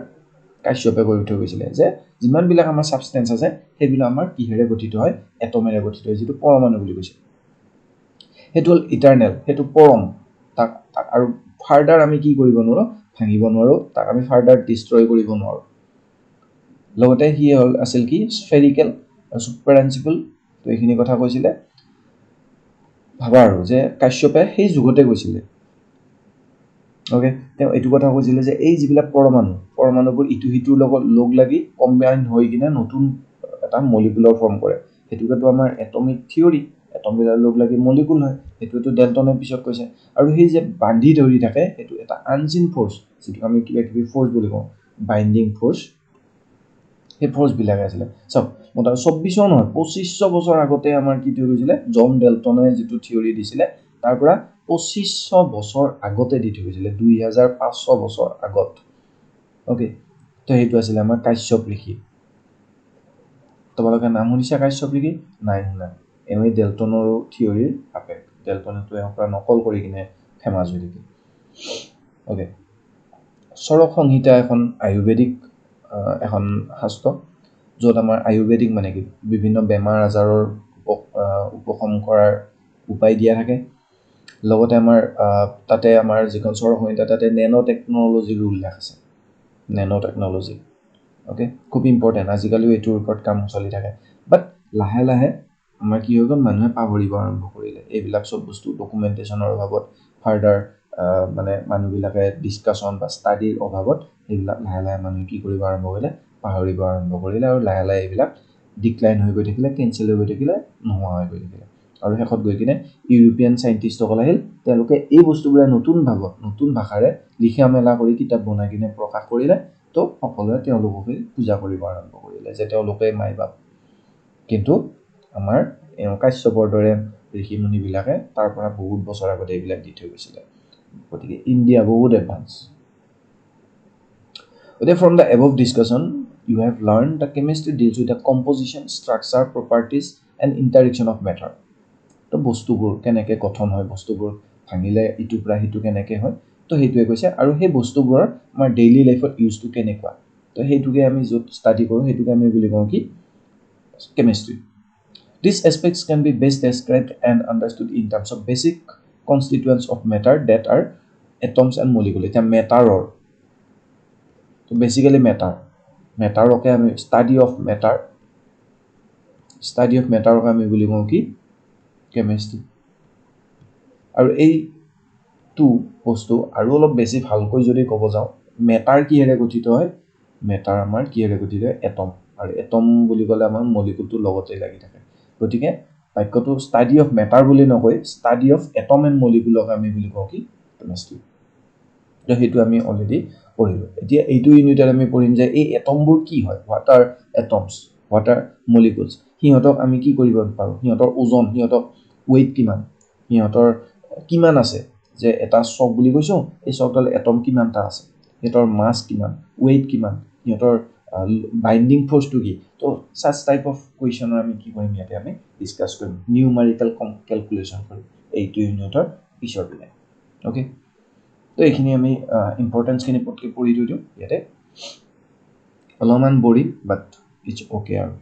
কাশ্যপে কৈ থৈ গৈছিলে যে যিমানবিলাক আমাৰ ছাবষ্টেঞ্চ আছে সেইবিলাক আমাৰ কিহেৰে গঠিত হয় এটমেৰে গঠিত হয় যিটো পৰমাণু বুলি কৈছে সেইটো হ'ল ইটাৰনেল সেইটো পৰম তাক আৰু ফাৰ্দাৰ আমি কি কৰিব নোৱাৰোঁ ভাঙিব নোৱাৰোঁ তাক আমি ফাৰ্দাৰ ডিষ্ট্ৰয় কৰিব নোৱাৰোঁ লগতে সি আছিল কি স্ফেৰিকেল আৰু ছুপাৰএনচিবল তো এইখিনি কথা কৈছিলে ভাবা আৰু যে কাশ্যপে সেই যুগতে কৈছিলে অ'কে তেওঁ এইটো কথা কৈছিলে যে এই যিবিলাক পৰমাণুবোৰ ইটো সিটোৰ লগত লগ লাগি কম্বাইন হৈ কিনে নতুন এটা মলিকুলাৰ ফৰ্ম কৰে সেইটোকেতো আমাৰ এটমিক থিয়ৰী এটমবিলাক লগ লাগি মলিকুল হয়, সেইটোতো ডেল্টনে পিছত কৈছে। আৰু সেই যে বান্ধি ধৰি থাকে সেইটো এটা আনচিন ফ'ৰ্চ, যিটোক আমি কিবা কিবি ফ'ৰ্চ বুলি কওঁ, বাইণ্ডিং ফ'ৰ্চ, সেই ফ'ৰ্চবিলাকে আছিলে। চাওক মোটামুটি 2400 নহয় 2500 বছৰ আগতে আমাৰ কি থৈ গৈছিলে, জন ডেল্টনে যিটো থিয়ৰি দিছিলে তাৰ পৰা 2500 বছৰ আগতে দি থৈ গৈছিলে, 2500 বছৰ আগত। অ'কে, তো সেইটো আছিলে আমাৰ কাশ্যপ ঋষি। তোমালোকে নাম শুনিছা কাশ্যপ ঋষি? নাই শুনা। এওঁৱে ডেল্টনৰো থিয়ৰিৰ আপেক, ডেল্টনেতো এওঁৰ পৰা নকল কৰি কিনে ফেমাছ হৈ থাকিল। অ'কে, চৰক সংহিতা এখন আয়ুৰ্বেদিক এখন শাস্ত্ৰ, য'ত আমাৰ আয়ুৰ্বেদিক মানে কি বিভিন্ন বেমাৰ আজাৰৰ উপশম কৰাৰ উপায় দিয়া থাকে। লগতে আমাৰ তাতে আমাৰ যিখন চৰক সংহিতা তাতে নেনো টেকন'লজিৰ উল্লেখ আছে, নেনো টেকন'লজি। অ'কে, খুব ইম্পৰ্টেণ্ট, আজিকালিও এইটোৰ ওপৰত কাম চলি থাকে। বাট লাহে লাহে আমাৰ কি হৈ গ'ল, মানুহে পাহৰিব আৰম্ভ কৰিলে এইবিলাক চব বস্তু, ডকুমেণ্টেশ্যনৰ অভাৱত, ফাৰ্ডাৰ মানে মানুহবিলাকে ডিছকাশ্যন বা ষ্টাডিৰ অভাৱত সেইবিলাক লাহে লাহে মানুহে কি কৰিব আৰম্ভ কৰিলে, পাহৰিব আৰম্ভ কৰিলে, আৰু লাহে লাহে এইবিলাক ডিক্লাইন হৈ গৈ থাকিলে, কেঞ্চেল হৈ গৈ থাকিলে, নোহোৱা হৈ গৈ থাকিলে। আৰু শেষত গৈ কিনে ইউৰোপীয়ান চাইণ্টিষ্টসকল আহিল, তেওঁলোকে এই বস্তুবোৰে নতুন ভাৱত, নতুন ভাষাৰে লিখা মেলা কৰি কিতাপ বনাই কিনে প্ৰকাশ কৰিলে। তো সকলোৱে তেওঁলোককে পূজা কৰিব আৰম্ভ কৰিলে যে তেওঁলোকে মাই বাপ। কিন্তু আমাৰ কাশ্যপৰ দৰে ঋষি মুনিবিলাকে তাৰ পৰা বহুত বছৰ আগতে এইবিলাক দি থৈ গৈছিলে। গতিকে ইণ্ডিয়া বহুত এডভান্স। গতিকে from the above discussion you have learned the chemistry deals with the composition, structure, properties and interaction of matter. তো বস্তুবোৰ কেনেকৈ গঠন হয়, বস্তুবোৰ ভাঙিলে ইটোৰ পৰা সিটো কেনেকৈ হয়, তো সেইটোৱে কৈছে। আৰু সেই বস্তুবোৰৰ আমাৰ ডেইলি লাইফত ইউজটো কেনেকুৱা, তো সেইটোকে আমি য'ত ষ্টাডি কৰোঁ সেইটোকে আমি বুলি কওঁ কি, chemistry. These aspects can be best described and understood in terms of basic constituents of matter that are atoms and molecules. এতিয়া মেটাৰৰ, তো বেচিকেলি মেটাৰকে আমি ষ্টাডি অফ মেটাৰক আমি বুলি কওঁ কি, কেমিষ্ট্ৰি। আৰু এইটো বস্তু আৰু অলপ বেছি ভালকৈ যদি ক'ব যাওঁ, মেটাৰ কিহেৰে গঠিত হয়, মেটাৰ আমাৰ কিহেৰে গঠিত হয়, এটম। আৰু এটম বুলি ক'লে আমাৰ মলিকুলটো লগতে লাগি থাকে। গতিকে বাক্যটো ষ্টাডি অফ মেটাৰ বুলি নকয়, ষ্টাডি অফ এটম এণ্ড মলিকুলক আমি বুলি কওঁ কি, কেমিষ্ট্ৰি। তো সেইটো আমি অলৰেডি পঢ়িলোঁ। এতিয়া এইটো ইউনিটত আমি পঢ়িম যে এই এটমবোৰ কি হয়, what are atoms, what are molecules, সিহঁতক আমি কি কৰিব পাৰোঁ, সিহঁতৰ ওজন, সিহঁতক ৱেইট কিমান, সিহঁতৰ কিমান আছে, যে এটা চক বুলি কৈছোঁ, এই চকডাল এটম কিমানটা আছে, সিহঁতৰ মাছ কিমান, ৱেইট কিমান, সিহঁতৰ বাইণ্ডিং ফ'ৰ্চটো কি। তো ছাচ টাইপ অফ কুৱেশ্যনৰ আমি কি কৰিম, ইয়াতে আমি ডিছকাছ কৰিম, নিউমাৰিকেল কেলকুলেশ্যন কৰিম এইটো ইউনিটৰ পিছৰ পিনে। অ'কে, তো এইখিনি আমি ইম্পৰ্টেঞ্চখিনি পটকৈ পঢ়ি থৈ দিওঁ ইয়াতে। অলপমান বৰিং বাট ইটছ অ'কে, আৰু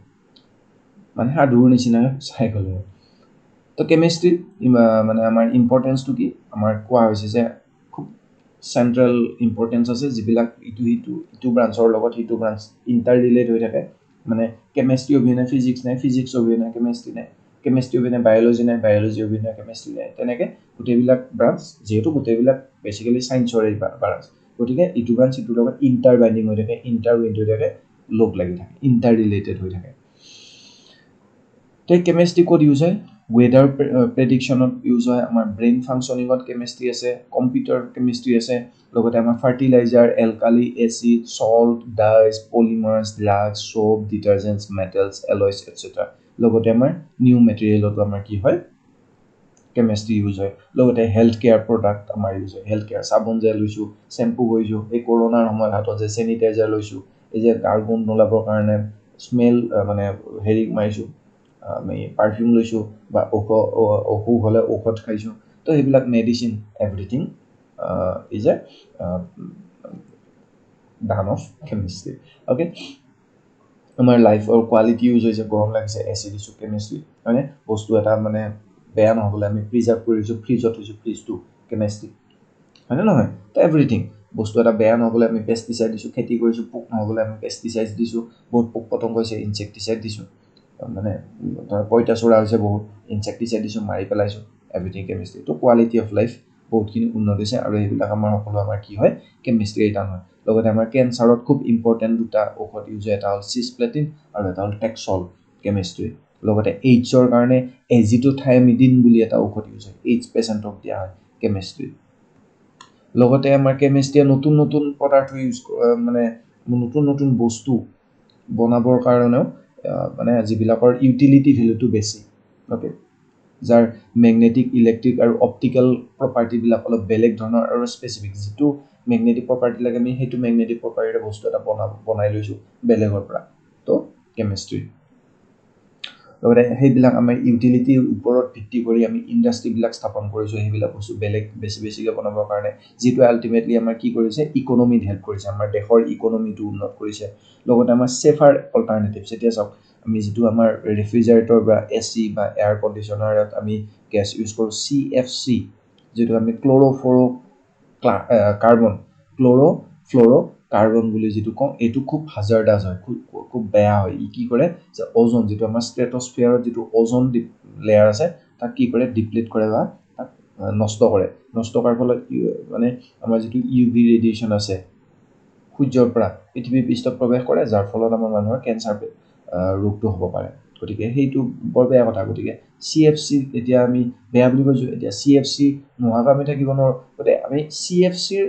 মানে সাধুৰ নিচিনাকৈ চাই গ'লে। তো কেমিষ্ট্ৰিত মানে আমাৰ ইম্পৰ্টেঞ্চটো কি, আমাৰ কোৱা হৈছে যে খুব চেণ্ট্ৰেল ইম্পৰ্টেঞ্চ আছে, যিবিলাক ইটো ব্ৰাঞ্চৰ লগত সিটো ব্ৰাঞ্চ ইণ্টাৰ ৰিলেট হৈ থাকে। মানে কেমেষ্ট্ৰি অবিহনে ফিজিক্স নাই, ফিজিক্স অবিহনে কেমেষ্ট্ৰি নাই, কেমেষ্ট্ৰি অবিহনে বায়'লজি নাই, বায়'লজি অবিহনে কেমেষ্ট্ৰি নাই। তেনেকৈ গোটেইবিলাক ব্ৰাঞ্চ, যিহেতু গোটেইবিলাক বেচিকেলি ছায়েন্সৰে ব্ৰাঞ্চ, গতিকে ইটো ব্ৰাঞ্চ ইটোৰ লগত ইণ্টাৰ বাইণ্ডিং হৈ থাকে, ইণ্টাৰ উইণ্ড হৈ থাকে, লগ লাগি থাকে, ইণ্টাৰ ৰিলেটেড হৈ থাকে। তো কেমেষ্ট্ৰি ক'ত ইউজ হয়, ৱেডাৰ প্ৰেডিকশ্যনত ইউজ হয়, আমাৰ ব্ৰেইন ফাংচনিঙত কেমেষ্ট্ৰি আছে, কম্পিউটাৰ কেমেষ্ট্ৰি আছে, লগতে আমাৰ fertilizer, alkali, acid, salt, dyes, polymers, drugs, soap, detergents, metals, alloys etcetera. লগতে আমাৰ নিউ মেটেৰিয়েলতো আমাৰ কি হয়, কেমেষ্ট্ৰি ইউজ হয়। লগতে হেল্থ কেয়াৰ প্ৰডাক্ট আমাৰ ইউজ হয়, হেল্থ কেয়াৰ, চাবোন যে লৈছোঁ, চেম্পু কৰিছোঁ, এই কৰোণাৰ সময়ত হাতত যে চেনিটাইজাৰ লৈছোঁ, এই যে গাৰ গোন্ধ নোলাবৰ কাৰণে স্মেল মানে হেৰি মাৰিছোঁ, আমি পাৰফিউম লৈছোঁ, বা অসুখ হ'লে ঔষধ খাইছোঁ। তো সেইবিলাক medicine, everything is a done of chemistry. Okay, আমাৰ লাইফৰ কোৱালিটি ইউজ হৈছে, গৰম লাগিছে, এচি দিছোঁ, কেমিষ্ট্ৰি, হয়নে। বস্তু এটা মানে বেয়া নহ'বলৈ আমি প্ৰিজাৰ্ভ কৰিছোঁ, ফ্ৰিজত থৈছোঁ, ফ্ৰিজটো কেমিষ্ট্ৰি, হয়নে নহয়। তো এভৰিথিং, বস্তু এটা বেয়া নহ'বলৈ আমি পেষ্টিচাইড দিছোঁ, খেতি কৰিছোঁ, পোক নহ'বলৈ আমি পেষ্টিচাইড দিছোঁ, বহুত পোক পতংগ হৈছে, ইনচেক্টিচাইড দিছোঁ, মানে ধৰ পঁইতাচোৰা হৈছে, বহুত ইনচেক্টিচাইড দিছোঁ, মাৰি পেলাইছোঁ, এভৰিথিং কেমিষ্ট্ৰি। তো কোৱালিটি অফ লাইফ বহুতখিনি উন্নত হৈছে, আৰু সেইবিলাক আমাৰ সকলো আমাৰ কি হয়, কেমিষ্ট্ৰিৰ টান হয়। লগতে আমাৰ কেঞ্চাৰত খুব ইম্পৰ্টেণ্ট দুটা ঔষধ ইউজ হয়, এটা হ'ল চিছপ্লেটিন আৰু এটা হ'ল টেক্সল, কেমিষ্ট্ৰি। লগতে এইচৰ কাৰণে এজিথ্ৰ'থাইমিডিন বুলি এটা ঔষধ ইউজ হয়, এইচ পেচেণ্টক দিয়া হয় কেমেষ্ট্ৰিত। লগতে আমাৰ কেমেষ্ট্ৰিয়ে নতুন নতুন পদাৰ্থ ইউজ মানে নতুন নতুন বস্তু বনাবৰ কাৰণেও মানে যিবিলাকৰ ইউটিলিটি ভেলুটো বেছি, অ'কে, যাৰ মেগনেটিক, ইলেক্ট্ৰিক আৰু অপটিকেল প্ৰপাৰ্টিবিলাক অলপ বেলেগ ধৰণৰ আৰু স্পেচিফিক। যিটো মেগনেটিক প্ৰপাৰ্টি লাগে আমি সেইটো মেগনেটিক প্ৰপাৰ্টিৰে বস্তু এটা বনাই লৈছোঁ বেলেগৰ পৰা, তো কেমেষ্ট্ৰি। লগতে সেইবিলাক আমাৰ ইউটিলিটিৰ ওপৰত ভিত্তি কৰি আমি ইণ্ডাষ্ট্ৰিবিলাক স্থাপন কৰিছোঁ, সেইবিলাক বস্তু বেছিকৈ বনাবৰ কাৰণে, যিটো আল্টিমেটলি আমাৰ কি কৰিছে, ইকনমিত হেল্প কৰিছে, আমাৰ দেশৰ ইকনমিটো উন্নত কৰিছে। লগতে আমাৰ ছেফাৰ অল্টাৰনেটিভছ, এতিয়া চাওক আমি যিটো আমাৰ ৰেফ্ৰিজাৰেটৰ বা AC বা এয়াৰ কণ্ডিশ্যনাৰত আমি গেছ ইউজ কৰোঁ CFC, যিটো আমি ক্ল'ৰ'ফ্ল'ৰ'কাৰ্বন বুলি যিটো কওঁ, এইটো খুব হাজাৰডাছ হয়, খুব বেয়া হয়। ই কি কৰে যে অ'জন, যিটো আমাৰ ষ্ট্ৰেটস্ফিয়াৰত যিটো অ'জন লেয়াৰ আছে, তাক কি কৰে, ডিপ্লিট কৰে বা তাক নষ্ট কৰে। নষ্ট কৰাৰ ফলত মানে আমাৰ যিটো UV ৰেডিয়েশ্যন আছে সূৰ্যৰ পৰা পৃথিৱীৰ পৃষ্ঠত প্ৰৱেশ কৰে, যাৰ ফলত আমাৰ মানুহৰ কেঞ্চাৰ ৰোগটো হ'ব পাৰে। গতিকে সেইটো বৰ বেয়া কথা। গতিকে CFC এতিয়া আমি বেয়া বুলি কৈছোঁ, এতিয়া CFC নোহোৱাকৈ আমি থাকিব নোৱাৰোঁ। গতিকে আমি CFCৰ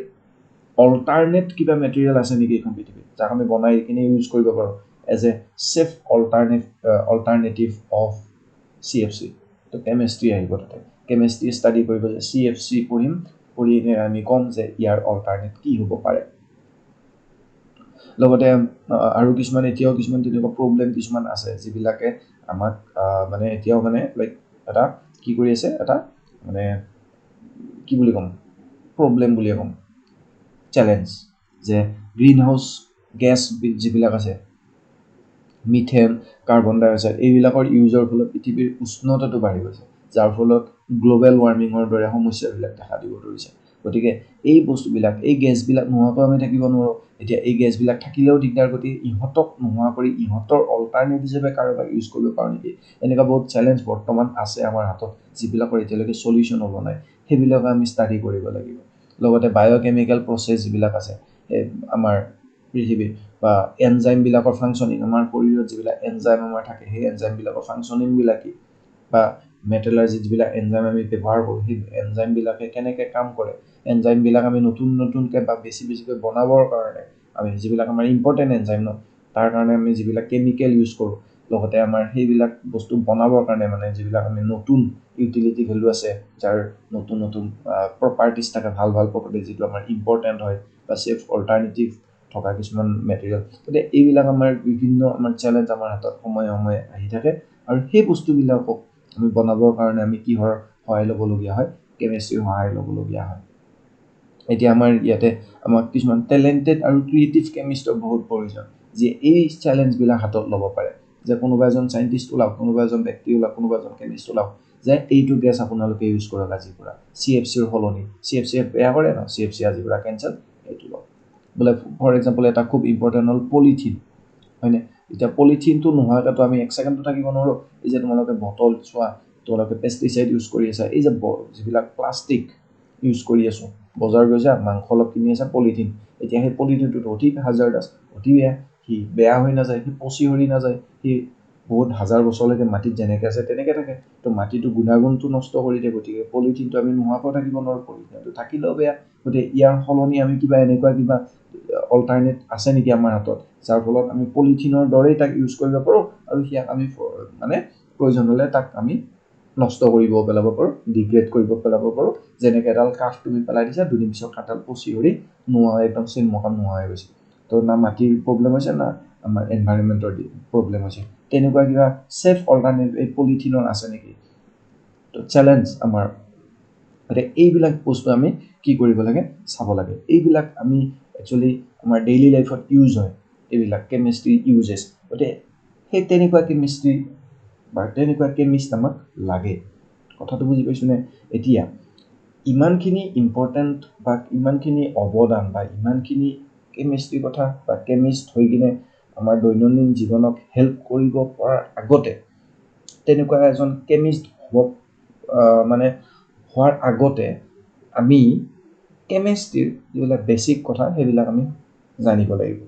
অল্টাৰনেট কিবা মেটেৰিয়েল আছে নেকি এইখন পৃথিৱীত, যাক আমি বনাই কিনে ইউজ কৰিব পাৰোঁ as a safe alternative of CFC। তো কেমেষ্ট্ৰি আহিব তাতে, কেমেষ্ট্ৰি ষ্টাডি কৰিব যে CFC পঢ়িম, পঢ়ি কিনে আমি ক'ম যে ইয়াৰ অল্টাৰনেট কি হ'ব পাৰে। লগতে আৰু এতিয়াও কিছুমান তেনেকুৱা প্ৰব্লেম কিছুমান আছে যিবিলাকে আমাক মানে এতিয়াও মানে লাইক এটা কি কৰি আছে, এটা মানে কি বুলি ক'ম, প্ৰব্লেম বুলিয়ে ক'ম, চেলেঞ্জ, যে গ্ৰীণ হাউচ গেছ যিবিলাক আছে, মিথেন, কাৰ্বন ডাই অক্সাইড, এইবিলাকৰ ইউজৰ ফলত পৃথিৱীৰ উষ্ণতাটো বাঢ়ি গৈছে, যাৰ ফলত গ্ল'বেল ৱাৰ্মিঙৰ দৰে সমস্যাবিলাক দেখা দিব ধৰিছে। গতিকে এই বস্তুবিলাক, এই গেছবিলাক নোহোৱাকৈ আমি থাকিব নোৱাৰোঁ। এতিয়া এই গেছবিলাক থাকিলেও দিগদাৰ, গতিকে ইহঁতক নোহোৱা কৰি ইহঁতৰ অল্টাৰনেট হিচাপে কাৰোবাক ইউজ কৰিব পাৰোঁ নেকি, এনেকুৱা বহুত চেলেঞ্জ বৰ্তমান আছে আমাৰ হাতত, যিবিলাকৰ এতিয়ালৈকে চলিউশ্যন হ'ব নাই, সেইবিলাকে আমি ষ্টাডি কৰিব লাগিব। লগতে বায়'কেমিকেল প্ৰচেছ যিবিলাক আছে আমাৰ পৃথিৱীৰ, বা এনজাইমবিলাকৰ ফাংচনিং, আমাৰ শৰীৰত যিবিলাক এনজাইম আমাৰ থাকে, সেই এনজাইমবিলাকৰ ফাংচনিংবিলাক কি, বা মেটেলাৰ্জিত যিবিলাক এনজাইম আমি ব্যৱহাৰ কৰোঁ, সেই এনজাইমবিলাকে কেনেকৈ কাম কৰে, এনজাইমবিলাক আমি নতুনকৈ বা বেছিকৈ বনাবৰ কাৰণে আমি যিবিলাক আমাৰ ইম্পৰ্টেণ্ট এনজাইম ন, তাৰ কাৰণে আমি যিবিলাক কেমিকেল ইউজ কৰোঁ, লগতে আমাৰ সেইবিলাক বস্তু বনাবৰ কাৰণে মানে যিবিলাক আমি নতুন ইউটিলিটি ভেলু আছে, যাৰ নতুন প্ৰপাৰ্টিজ থাকে, ভাল প্ৰপাৰ্টিজ, যিটো আমাৰ ইম্পৰ্টেণ্ট হয়, বা ছেফ অল্টাৰনেটিভ থকা কিছুমান মেটেৰিয়েল। গতিকে এইবিলাক আমাৰ বিভিন্ন আমাৰ চেলেঞ্জ আমাৰ হাতত সময়ে সময়ে আহি থাকে, আৰু সেই বস্তুবিলাকক আমি বনাবৰ কাৰণে আমি কিহৰ সহায় ল'বলগীয়া হয়, কেমেষ্ট্ৰিৰ সহায় ল'বলগীয়া হয়। এতিয়া আমাৰ ইয়াতে আমাক কিছুমান টেলেণ্টেড আৰু ক্ৰিয়েটিভ কেমিষ্টৰ বহুত প্ৰয়োজন, যে এই চেলেঞ্জবিলাক হাতত ল'ব পাৰে, যে কোনোবা এজন চাইণ্টিষ্ট ওলাওক, কোনোবা এজন ব্যক্তি ওলাওক, কোনোবা এজন কেমিষ্ট ওলাওক, যে এইটো গেছ আপোনালোকে ইউজ কৰক আজিৰ পৰা, CFCৰ সলনি, CFC বেয়া কৰে ন, CFC আজিৰ পৰা কেঞ্চেল, এইটো লওক বোলে। ফৰ এক্সাম্পল এটা খুব ইম্পৰ্টেণ্ট হ'ল পলিথিন, হয়নে? এতিয়া পলিথিনটো নোহোৱাকৈতো আমি এক ছেকেণ্ডটো থাকিব নোৱাৰোঁ। এই যে তোমালোকে বটল চোৱা, তোমালোকে পেষ্টিচাইড ইউজ কৰি আছা, এই যে যিবিলাক প্লাষ্টিক ইউজ কৰি আছোঁ, বজাৰ গৈছা, মাংস অলপ কিনি আছা, পলিথিন, এতিয়া সেই পলিথিনটোতো অতি হাজাৰডাছ, অতি বেয়া, সি বেয়া হৈ নাযায়, সি পচি সৰি নাযায়, সি বহুত হাজাৰ বছৰলৈকে মাটিত যেনেকৈ আছে তেনেকৈ থাকে, তো মাটিটো গুণাগুণটো নষ্ট কৰি দিয়ে। গতিকে পলিথিনটো আমি নোহোৱাকৈ থাকিব নোৱাৰোঁ, পলিথিনটো থাকিলেও বেয়া। গতিকে ইয়াৰ সলনি আমি কিবা এনেকুৱা কিবা অল্টাৰনেট আছে নেকি আমাৰ হাতত, যাৰ ফলত আমি পলিথিনৰ দৰেই তাক ইউজ কৰিব পাৰোঁ, আৰু সিয়াক আমি মানে প্ৰয়োজন হ'লে তাক আমি নষ্ট কৰিব পেলাব পাৰোঁ, ডিগ্ৰেড কৰিব পেলাব পাৰোঁ। যেনেকৈ এডাল কাঠ তুমি পেলাই দিছা, দুদিন পিছত কাঠডাল পচি সৰি নোহোৱা, একদম চিন মকান নোহোৱা হৈ গৈছে। তো না মাটিৰ প্ৰব্লেম হৈছে, না আমাৰ এনভাইৰনমেণ্টৰ প্ৰব্লেম হৈছে। তেনেকুৱা কিবা ছেফ অল্টাৰনেটিভ এই পলিথিনৰ আছে নেকি? তো চেলেঞ্জ আমাৰ। গতিকে এইবিলাক বস্তু আমি কি কৰিব লাগে, চাব লাগে। এইবিলাক আমি একচুৱেলি আমাৰ ডেইলি লাইফত ইউজ হয়, এইবিলাক কেমিষ্ট্ৰি ইউজেছ। গতিকে সেই তেনেকুৱা কেমিষ্ট্ৰি বা তেনেকুৱা কেমিষ্ট আমাক লাগে। কথাটো বুজি পাইছোঁনে? এতিয়া ইমানখিনি ইম্পৰ্টেণ্ট বা ইমানখিনি অৱদান বা ইমানখিনি কেমিষ্ট্ৰিৰ কথা বা কেমিষ্ট হৈ কিনে আমাৰ দৈনন্দিন জীৱনক হেল্প কৰিব পৰাৰ আগতে, তেনেকুৱা এজন কেমিষ্ট হ'ব মানে হোৱাৰ আগতে আমি কেমিষ্ট্ৰিৰ যিবিলাক বেছিক কথা সেইবিলাক আমি জানিব লাগিব।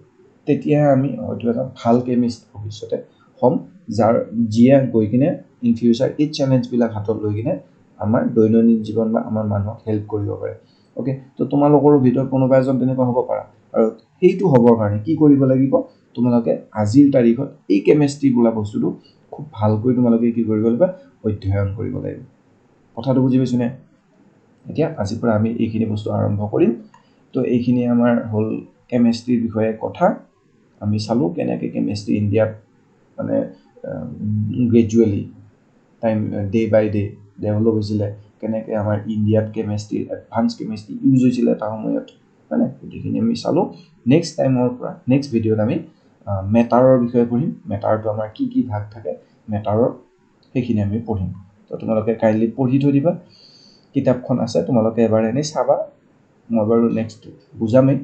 তেতিয়াহে আমি হয়তো এজন ভাল কেমিষ্ট ভৱিষ্যতে হ'ম যিয়ে গৈ কিনে ইন ফিউচাৰ এই চেলেঞ্জবিলাক হাতত লৈ কিনে আমাৰ দৈনন্দিন জীৱন বা আমাৰ মানুহক হেল্প কৰিব পাৰে অ'কে তো তোমালোকৰো ভিতৰত কোনোবা এজন তেনেকুৱা হ'ব পাৰা আৰু সেইটো হ'বৰ কাৰণে কি কৰিব লাগিব তোমালোকে আজিৰ তাৰিখত এই কেমেষ্ট্ৰি বোলা বস্তুটো খুব ভালকৈ তোমালোকে কি কৰিব লাগিব অধ্যয়ন কৰিব লাগিব কথাটো বুজি পাইছনে এতিয়া আজিৰ পৰা আমি এইখিনি বস্তু আৰম্ভ কৰিম তো এইখিনি আমাৰ হ'ল কেমেষ্ট্ৰিৰ বিষয়ে কথা আমি চালোঁ কেনেকৈ কেমেষ্ট্ৰি ইণ্ডিয়াত মানে গ্ৰেজুৱেলি টাইম ডে বাই ডে ডেভেলপ হৈছিলে কেনেকৈ আমাৰ ইণ্ডিয়াত কেমেষ্ট্ৰি এডভান্স কেমেষ্ট্ৰি ইউজ হৈছিলে এটা সময়ত হয়নে গোটেইখিনি আমি চালোঁ নেক্সট টাইমৰ পৰা নেক্সট ভিডিঅ'ত আমি মেটাৰৰ বিষয়ে পঢ়িম মেটাৰটো আমাৰ কি কি ভাগ থাকে মেটাৰৰ সেইখিনি আমি পঢ়িম তো তোমালোকে কাইণ্ডলি পঢ়ি থৈ দিবা কিতাপখন আছে তোমালোকে এবাৰ এনেই চাবা মই বাৰু নেক্সট বুজামেই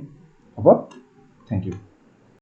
হ'ব থেংক ইউ